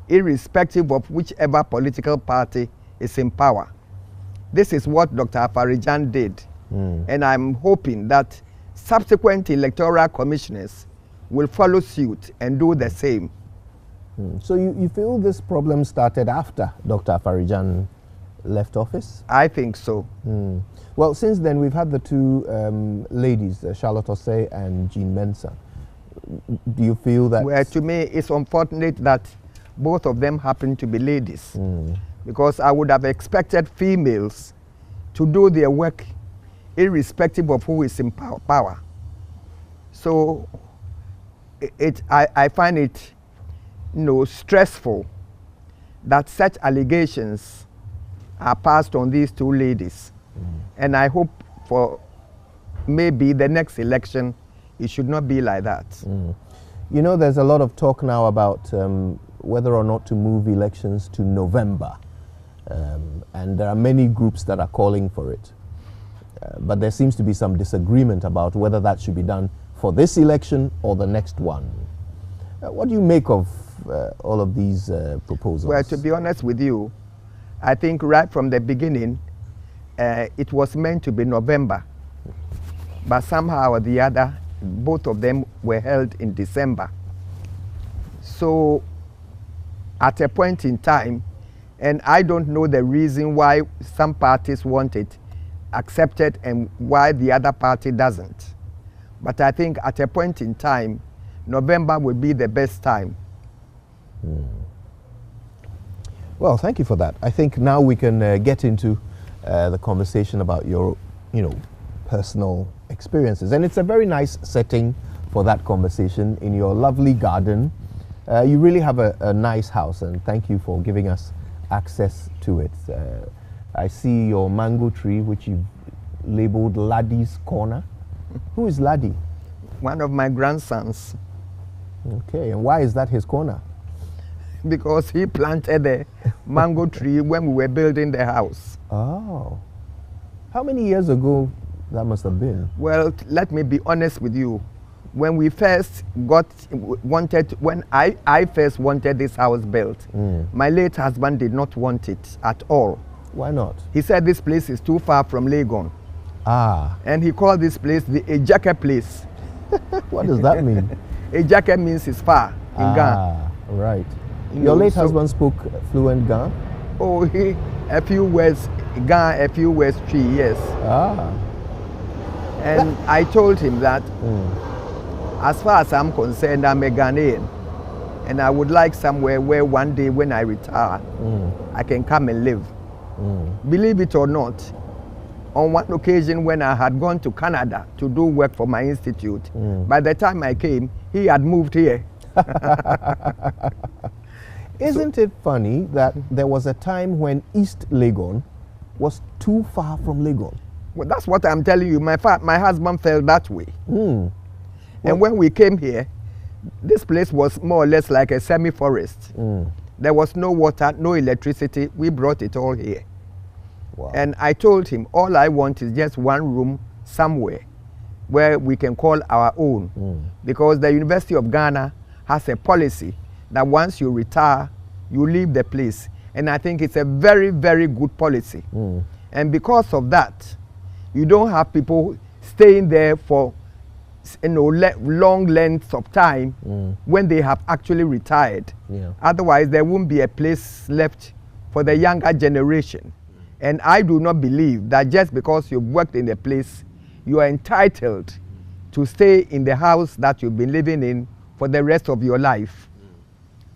irrespective of whichever political party is in power. This is what Dr. Farijan did. And I'm hoping that subsequent electoral commissioners will follow suit and do the same. So you feel this problem started after Dr. Farijan left office? I think so. Well, since then we've had the two ladies, Charlotte Osei and Jean Mensah. Do you feel that? Well, to me, it's unfortunate that both of them happen to be ladies, because I would have expected females to do their work irrespective of who is in power. So I find it stressful that such allegations are passed on these two ladies. And I hope for maybe the next election it should not be like that. There's a lot of talk now about whether or not to move elections to November. And there are many groups that are calling for it. But there seems to be some disagreement about whether that should be done for this election or the next one. What do you make of all of these proposals? Well, to be honest with you, I think right from the beginning, it was meant to be November, but somehow or the other, both of them were held in December. So at a point in time, and I don't know the reason why some parties want it accepted and why the other party doesn't. But I think at a point in time, November would be the best time. Well, thank you for that. I think now we can get into the conversation about your, personal experiences. And it's a very nice setting for that conversation in your lovely garden. You really have a nice house, and thank you for giving us access to it. I see your mango tree, which you've labeled Laddie's Corner. Who is Laddie? One of my grandsons. Okay, and why is that his corner? Because he planted the mango tree when we were building the house. Oh. How many years ago that must have been? Well, let me be honest with you. When we first when I first wanted this house built, my late husband did not want it at all. Why not? He said this place is too far from Legon. Ah. And he called this place the Ejake place. What does that mean? Ejake means it's far in Ghana. Right. Your late husband spoke fluent Ghana? Oh, a few words Ghana, a few words Tree, yes. Ah. And I told him that as far as I'm concerned, I'm a Ghanaian. And I would like somewhere where one day when I retire, I can come and live. Believe it or not, on one occasion when I had gone to Canada to do work for my institute, by the time I came, he had moved here. Isn't it funny that there was a time when East Legon was too far from Legon? Well, that's what I'm telling you. My husband felt that way. And when we came here, this place was more or less like a semi-forest. There was no water, no electricity. We brought it all here. Wow. And I told him, all I want is just one room somewhere where we can call our own. Because the University of Ghana has a policy that once you retire, you leave the place. And I think it's a very, very good policy. And because of that, you don't have people staying there for long lengths of time when they have actually retired. Otherwise, there won't be a place left for the younger generation. And I do not believe that just because you've worked in a place, you are entitled to stay in the house that you've been living in for the rest of your life.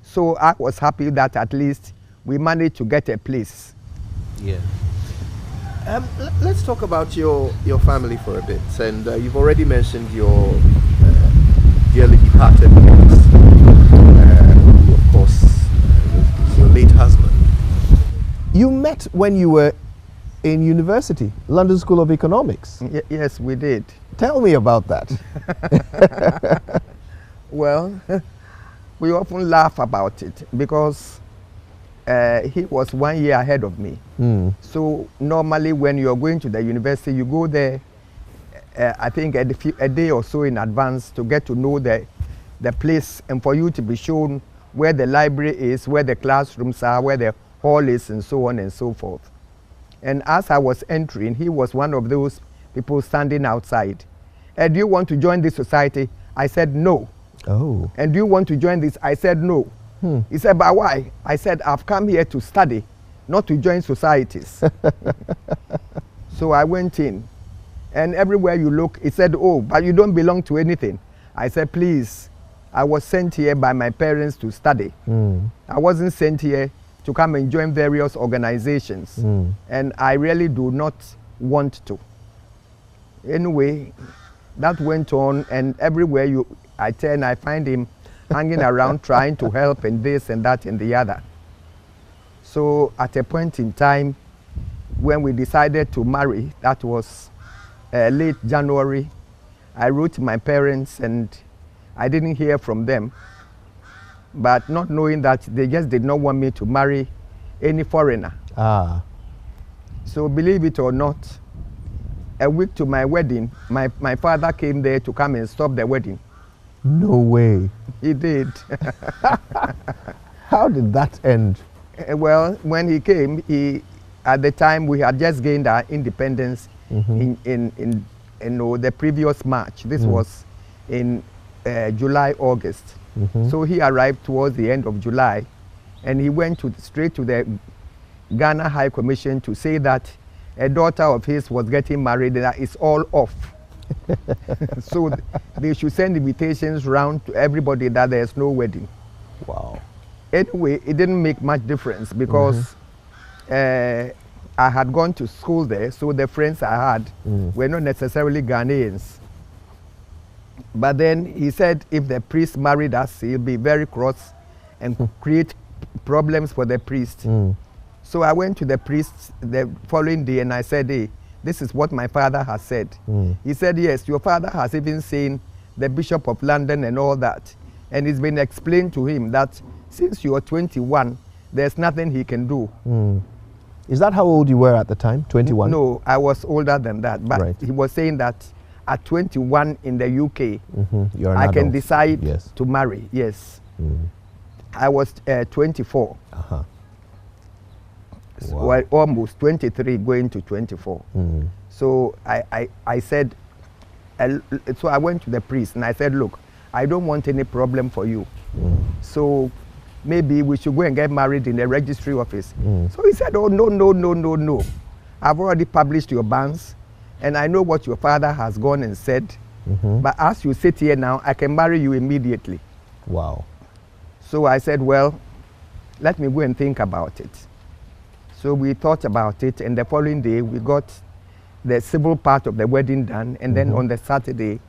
So I was happy that at least we managed to get a place. Yeah. Let's talk about your family for a bit. And you've already mentioned your dearly departed parents, who of course was your late husband. You met when you were in university, London School of Economics. Yes, we did. Tell me about that. Well, we often laugh about it because he was 1 year ahead of me. So normally when you're going to the university, you go there, I think a day or so in advance to get to know the place and for you to be shown where the library is, where the classrooms are, where the hall is, and so on and so forth. And as I was entering, he was one of those people standing outside. Do you want to join this society? I said no. Oh. And do you want to join this? I said no. He said, but why? I said, I've come here to study, not to join societies. So I went in, and everywhere you look, he said, oh, but you don't belong to anything. I said, please, I was sent here by my parents to study. I wasn't sent here to come and join various organizations. And I really do not want to. Anyway, that went on, and everywhere I turn, I find him hanging around trying to help and this and that and the other. So at a point in time when we decided to marry, that was late January, I wrote to my parents and I didn't hear from them, but not knowing that they just did not want me to marry any foreigner. So believe it or not, a week to my wedding, my father came there to come and stop the wedding. No way. He did. How did that end? Well, when he came, he at the time we had just gained our independence in the previous March. This was in July, August. So he arrived towards the end of July, and he went straight to the Ghana High Commission to say that a daughter of his was getting married, and that it's all off. So they should send invitations round to everybody that there's no wedding. Wow. Anyway, it didn't make much difference because I had gone to school there, so the friends I had were not necessarily Ghanaians. But then he said if the priest married us, he'll be very cross and create problems for the priest. So I went to the priest the following day and I said, hey, this is what my father has said. He said, yes, your father has even seen the Bishop of London and all that. And it's been explained to him that since you are 21, there's nothing he can do. Is that how old you were at the time, 21? No, I was older than that. But he was saying that at 21 in the UK, I can decide to marry, yes. I was 24. So well, almost 23 going to 24. So I said, so I went to the priest and I said, look, I don't want any problem for you. So maybe we should go and get married in the registry office. So he said, oh, no. I've already published your banns and I know what your father has gone and said. But as you sit here now, I can marry you immediately. Wow. So I said, well, let me go and think about it. So we thought about it, and the following day we got the civil part of the wedding done, and then on the Saturday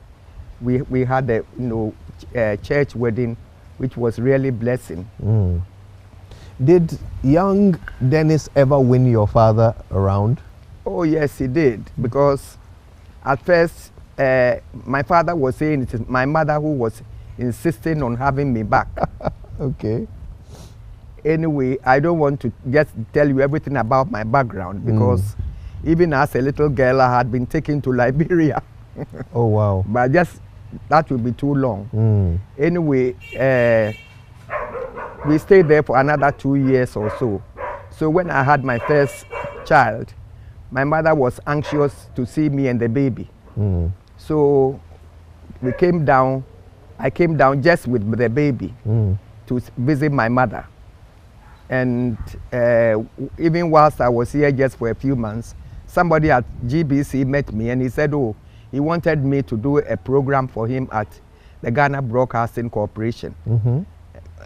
we had a church wedding, which was really blessing. Did young Dennis ever win your father around? Oh yes, he did, because at first my father was saying it is my mother who was insisting on having me back. Okay. Anyway, I don't want to just tell you everything about my background because even as a little girl, I had been taken to Liberia. Oh, wow. But just, that would be too long. Anyway, we stayed there for another 2 years or so. So when I had my first child, my mother was anxious to see me and the baby. So we came down, I came down just with the baby to visit my mother. And even whilst I was here just for a few months, somebody at GBC met me and he said, oh, he wanted me to do a program for him at the Ghana Broadcasting Corporation.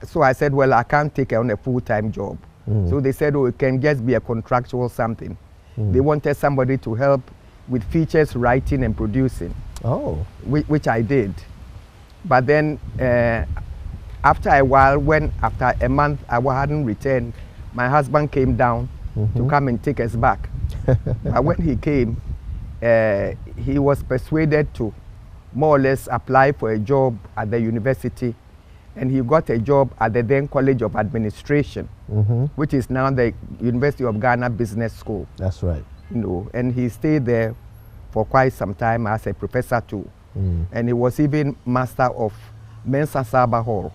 So I said, well, I can't take on a full-time job. So they said, oh, it can just be a contractual something. They wanted somebody to help with features writing and producing, which I did. But then after a while, after a month I hadn't returned, my husband came down to come and take us back. But when he came, he was persuaded to more or less apply for a job at the university, and he got a job at the then College of Administration, which is now the University of Ghana Business School. That's right. And he stayed there for quite some time as a professor too. And he was even master of Mensa Saba Hall.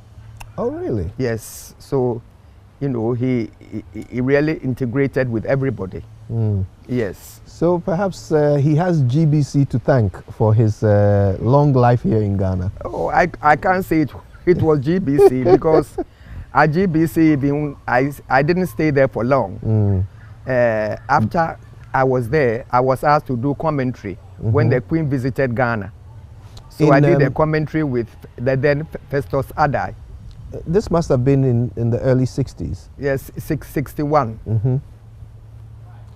Oh, really? Yes. So, he really integrated with everybody. Yes. So perhaps he has GBC to thank for his long life here in Ghana. Oh, I can't say it was GBC because at GBC, I didn't stay there for long. After I was there, I was asked to do commentary when the Queen visited Ghana. So I did a commentary with the then Festus Adai. This must have been in the early 60s. Yes, 61.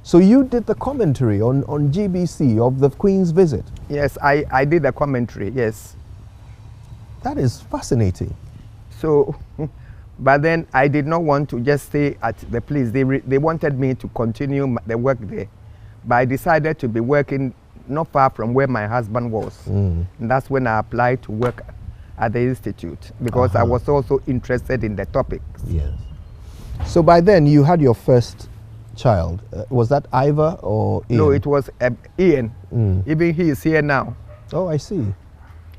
So you did the commentary on GBC of the Queen's visit? Yes, I did the commentary, yes. That is fascinating. So, but then I did not want to just stay at the place. They wanted me to continue the work there. But I decided to be working not far from where my husband was. And that's when I applied to work at the institute because I was also interested in the topics. Yes. So by then you had your first child. Was that Ivor or Ian? No, it was Ian. Even he is here now. Oh, I see.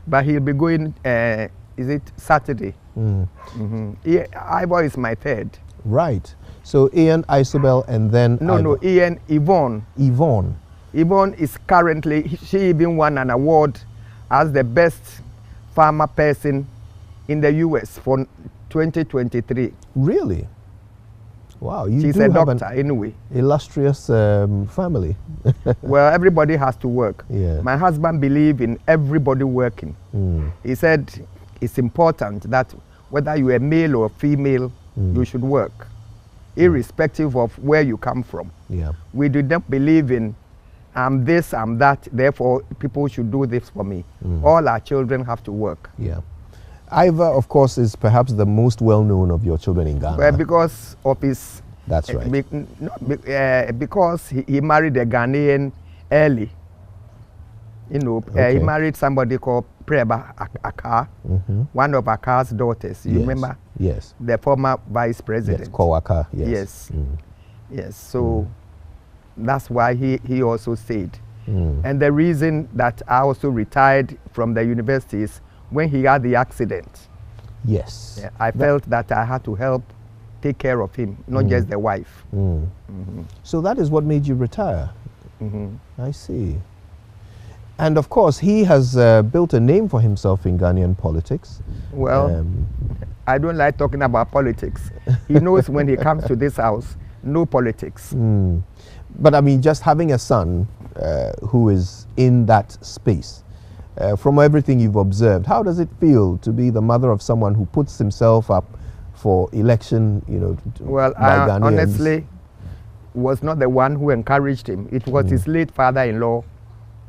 But he'll be going, is it Saturday? Ivor is my third. Right. So Ian, Isobel, and then No, Ian, Yvonne. Yvonne. Yvonne is currently, she even won an award as the best farmer person in the US for 2023. Really? Wow, you She's do a have doctor an anyway. illustrious family. Well, everybody has to work. Yeah. My husband believed in everybody working. He said it's important that whether you're a male or female, you should work, irrespective of where you come from. Yeah. We do not believe in I'm this, I'm that, therefore people should do this for me. All our children have to work. Yeah. Ivor, of course, is perhaps the most well-known of your children in Ghana. Well, because of his... That's right. Because he married a Ghanaian early. You know, Okay. he married somebody called Preba Akar, one of Akar's daughters. You Yes. remember? Yes. The former vice president. Yes, Kowaka, yes. Yes. Yes. So that's why he also stayed. And the reason that I also retired from the university is when he had the accident. Yes. Yeah, I felt that I had to help take care of him, not just the wife. So that is what made you retire. I see. And of course, he has built a name for himself in Ghanaian politics. Well, I don't like talking about politics. He knows when he comes to this house, no politics. But I mean, just having a son who is in that space, from everything you've observed, how does it feel to be the mother of someone who puts himself up for election, you know, well, by I Ghanaians? honestly was not the one who encouraged him. It was his late father-in-law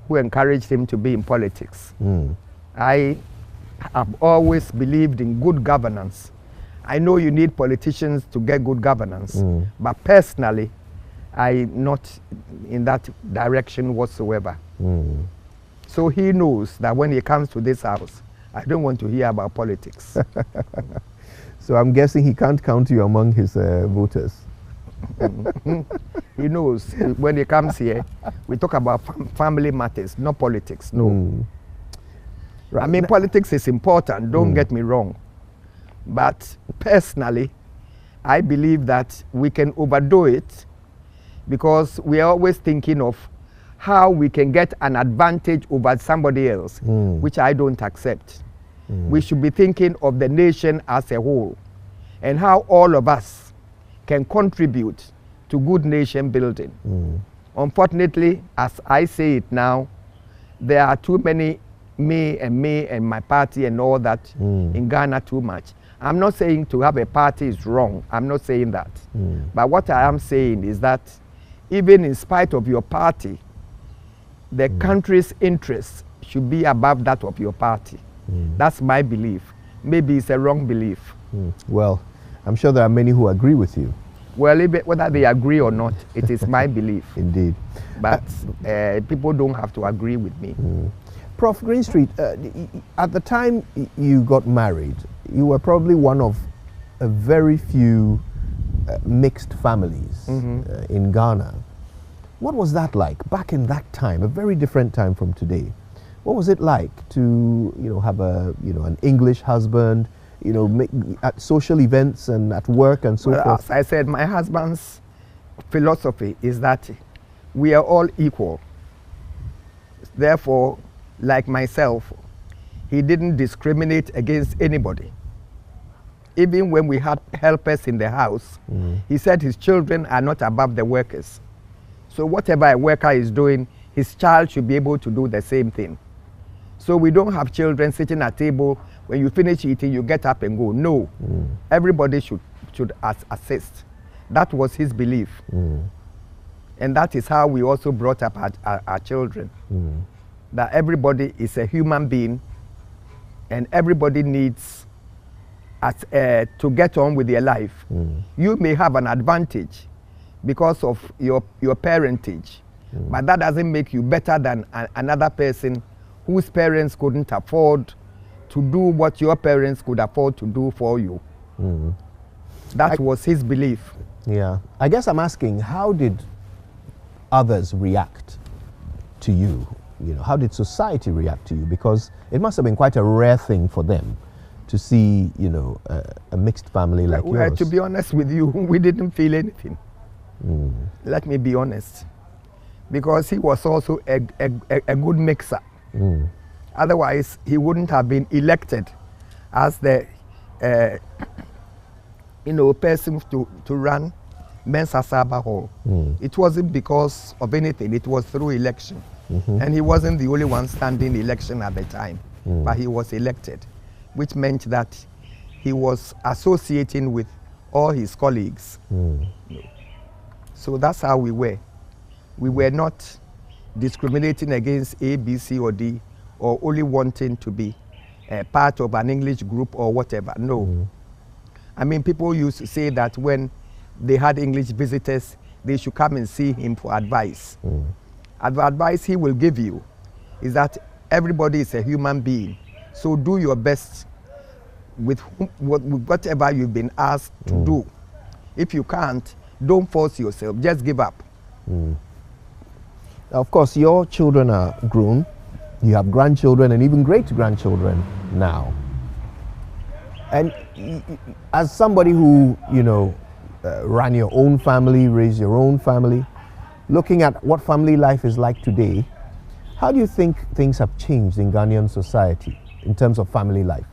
who encouraged him to be in politics. I have always believed in good governance. I know you need politicians to get good governance, but personally, I'm not in that direction whatsoever. So he knows that when he comes to this house, I don't want to hear about politics. So I'm guessing he can't count you among his voters. He knows when he comes here, we talk about family matters, not politics. No. Right. I mean, politics is important, don't get me wrong. But personally, I believe that we can overdo it because we are always thinking of how we can get an advantage over somebody else, which I don't accept. We should be thinking of the nation as a whole and how all of us can contribute to good nation building. Unfortunately, as I say it now, there are too many me and my party and all that in Ghana too much. I'm not saying to have a party is wrong. I'm not saying that. But what I am saying is that even in spite of your party, the country's interests should be above that of your party. That's my belief. Maybe it's a wrong belief. Well, I'm sure there are many who agree with you. Well, whether they agree or not, it is my belief. Indeed. But people don't have to agree with me. Prof. Greenstreet, at the time you got married, you were probably one of a very few mixed families in Ghana. What was that like back in that time, a very different time from today? What was it like to, you know, have a, you know, an English husband, you know, at social events and at work and so forth? As I said, my husband's philosophy is that we are all equal. Therefore, like myself, he didn't discriminate against anybody. Even when we had helpers in the house, he said his children are not above the workers. So whatever a worker is doing, his child should be able to do the same thing. So we don't have children sitting at table, when you finish eating, you get up and go. No, everybody should assist. That was his belief. And that is how we also brought up our children. That everybody is a human being and everybody needs to get on with their life. You may have an advantage because of your parentage, but that doesn't make you better than another person whose parents couldn't afford to do what your parents could afford to do for you. That was his belief. Yeah. I guess I'm asking, how did others react to you? You know, how did society react to you? Because it must have been quite a rare thing for them to see, you know, a mixed family like yours? To be honest with you, we didn't feel anything. Let me be honest. Because he was also a good mixer. Otherwise, he wouldn't have been elected as the person to run Mensa Saba Hall. It wasn't because of anything, it was through election. And he wasn't the only one standing election at the time, but he was elected, which meant that he was associating with all his colleagues. So that's how we were. We were not discriminating against A, B, C, or D, or only wanting to be part of an English group or whatever. No. I mean, people used to say that when they had English visitors, they should come and see him for advice. And the advice he will give you is that everybody is a human being. So do your best with whatever you've been asked to do. If you can't, don't force yourself, just give up. Now, of course, your children are grown. You have grandchildren and even great-grandchildren now. And as somebody who, you know, ran your own family, raised your own family, looking at what family life is like today, how do you think things have changed in Ghanaian society in terms of family life?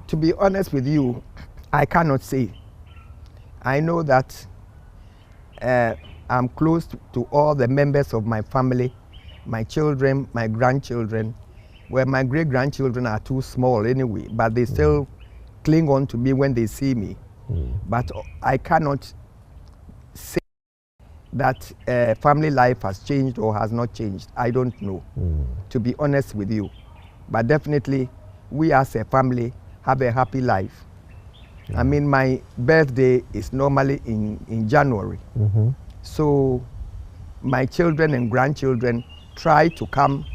To be honest with you, I cannot say. I know that I'm close to all the members of my family, my children, my grandchildren. Well, my great-grandchildren are too small anyway, but they still cling on to me when they see me. But I cannot say that family life has changed or has not changed. I don't know, to be honest with you. But definitely, we as a family have a happy life. I mean, my birthday is normally in January. So my children and grandchildren try to come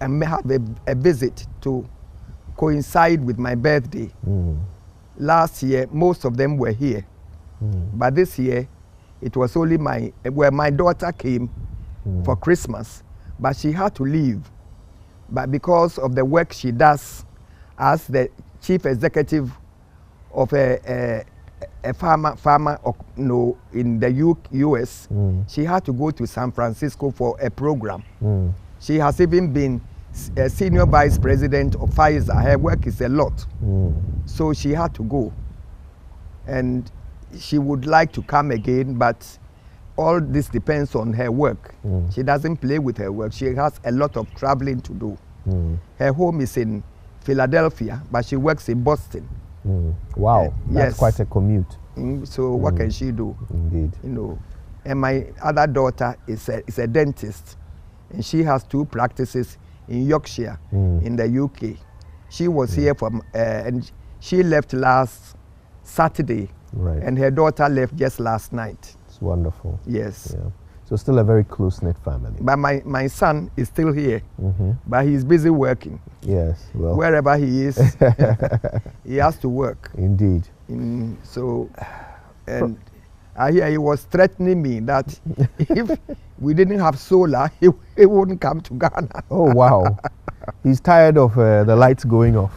and have a visit to coincide with my birthday. Last year, most of them were here. But this year, it was only my daughter came for Christmas, but she had to leave. But because of the work she does as the chief executive of a farmer in the US, she had to go to San Francisco for a program. She has even been a senior vice president of Pfizer. Her work is a lot. So she had to go. And she would like to come again, but all this depends on her work. She doesn't play with her work. She has a lot of traveling to do. Her home is in Philadelphia, but she works in Boston. Wow, that's quite a commute. So what can she do? Indeed. You know, and my other daughter is a dentist, and she has 2 practices in Yorkshire, in the UK. She was here and she left last Saturday, and her daughter left just last night. It's wonderful. Yes. Yeah. So still a very close-knit family. But my son is still here, but he's busy working. Yes, well. Wherever he is, he has to work. Indeed. So, and I hear he was threatening me that if we didn't have solar, he wouldn't come to Ghana. Oh, wow. He's tired of the lights going off.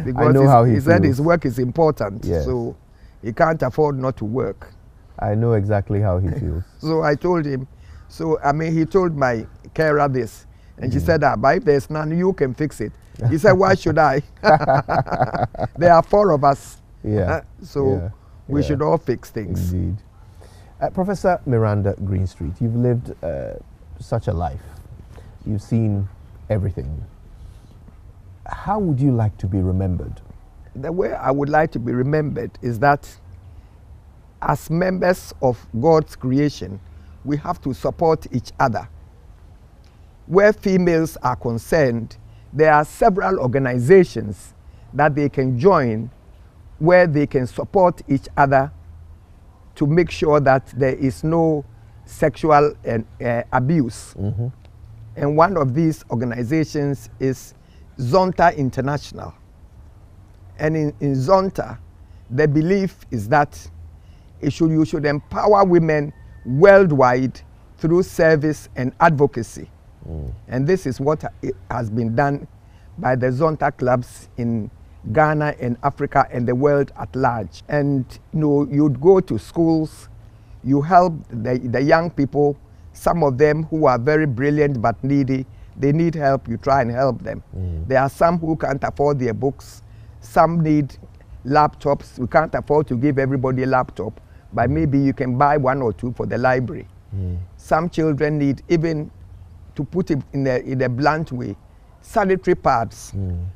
Because I know how he said feels. his work is important, Yes. so he can't afford not to work. I know exactly how he feels. So I told him, he told my carer this, and she said, but if there's none, you can fix it. He said, why should I? There are 4 of us. Yeah. We should all fix things. Indeed. Professor Miranda Greenstreet, you've lived such a life. You've seen everything. How would you like to be remembered? The way I would like to be remembered is that as members of God's creation, we have to support each other. Where females are concerned, there are several organizations that they can join where they can support each other to make sure that there is no sexual abuse. And one of these organizations is Zonta International. And in Zonta, the belief is that you should empower women worldwide through service and advocacy. And this is what has been done by the Zonta clubs in Ghana and Africa and the world at large. And you'd go to schools, you help the young people, some of them who are very brilliant but needy, they need help, you try and help them. There are some who can't afford their books, some need laptops. We can't afford to give everybody a laptop, but maybe you can buy 1 or 2 for the library. Some children need, even to put it in a blunt way, sanitary pads.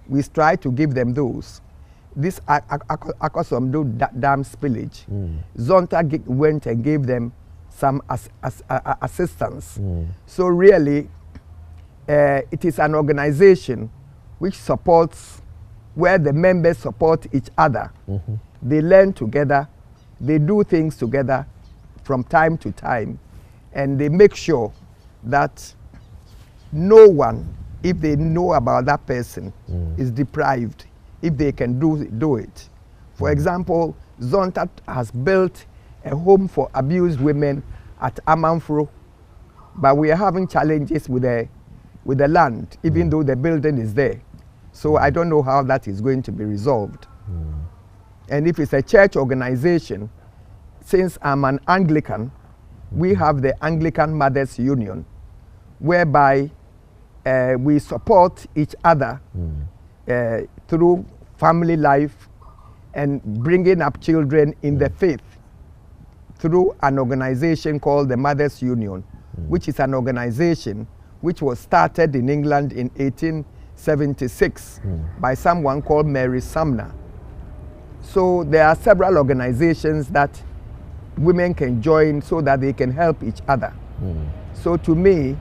We try to give them those. This Akosomdo dam spillage, Zonta went and gave them some assistance. So really, it is an organization which supports, where the members support each other. They learn together, they do things together from time to time, and they make sure that no one, if they know about that person, is deprived if they can do it. For example, Zonta has built a home for abused women at Amanfro, but we are having challenges with the land, even though the building is there. So I don't know how that is going to be resolved. And if it's a church organization, since I'm an Anglican, we have the Anglican Mothers Union, whereby we support each other through family life and bringing up children in the faith through an organization called the Mothers Union, which is an organization which was started in England in 1876 by someone called Mary Sumner. So there are several organizations that women can join so that they can help each other. So to me,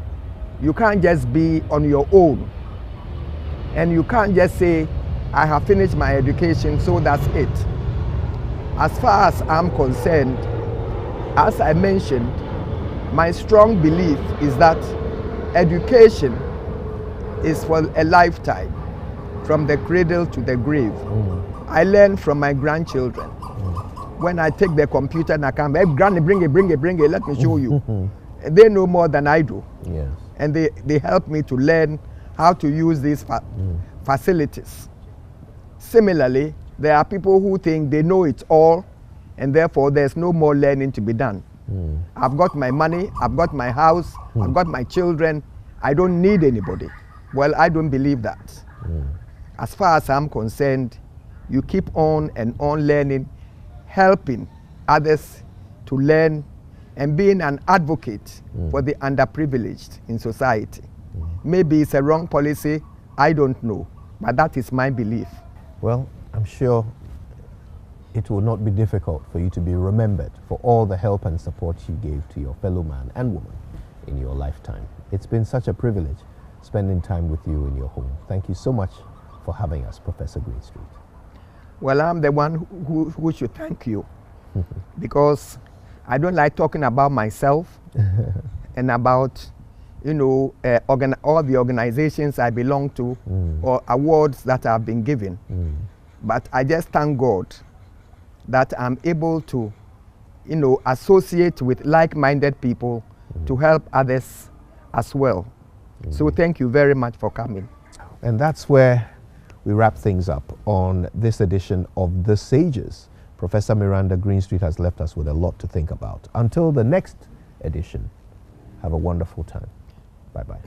you can't just be on your own, and you can't just say, I have finished my education, so that's it. As far as I'm concerned, as I mentioned, my strong belief is that education is for a lifetime, from the cradle to the grave. I learn from my grandchildren. When I take the computer and I come, hey, Granny, bring it, let me show you. They know more than I do. Yes. And they help me to learn how to use these facilities. Similarly, there are people who think they know it all, and therefore there's no more learning to be done. I've got my money, I've got my house, I've got my children, I don't need anybody. Well, I don't believe that. As far as I'm concerned, you keep on and on learning, helping others to learn, and being an advocate for the underprivileged in society. Maybe it's a wrong policy, I don't know, but that is my belief. Well, I'm sure it will not be difficult for you to be remembered for all the help and support you gave to your fellow man and woman in your lifetime. It's been such a privilege spending time with you in your home. Thank you so much for having us, Professor Greenstreet. Well, I'm the one who should thank you, because I don't like talking about myself and about, all the organizations I belong to or awards that have been given. But I just thank God that I'm able to, associate with like-minded people to help others as well. So thank you very much for coming. And that's where we wrap things up on this edition of The Sages. Professor Miranda Greenstreet has left us with a lot to think about. Until the next edition, have a wonderful time. Bye-bye.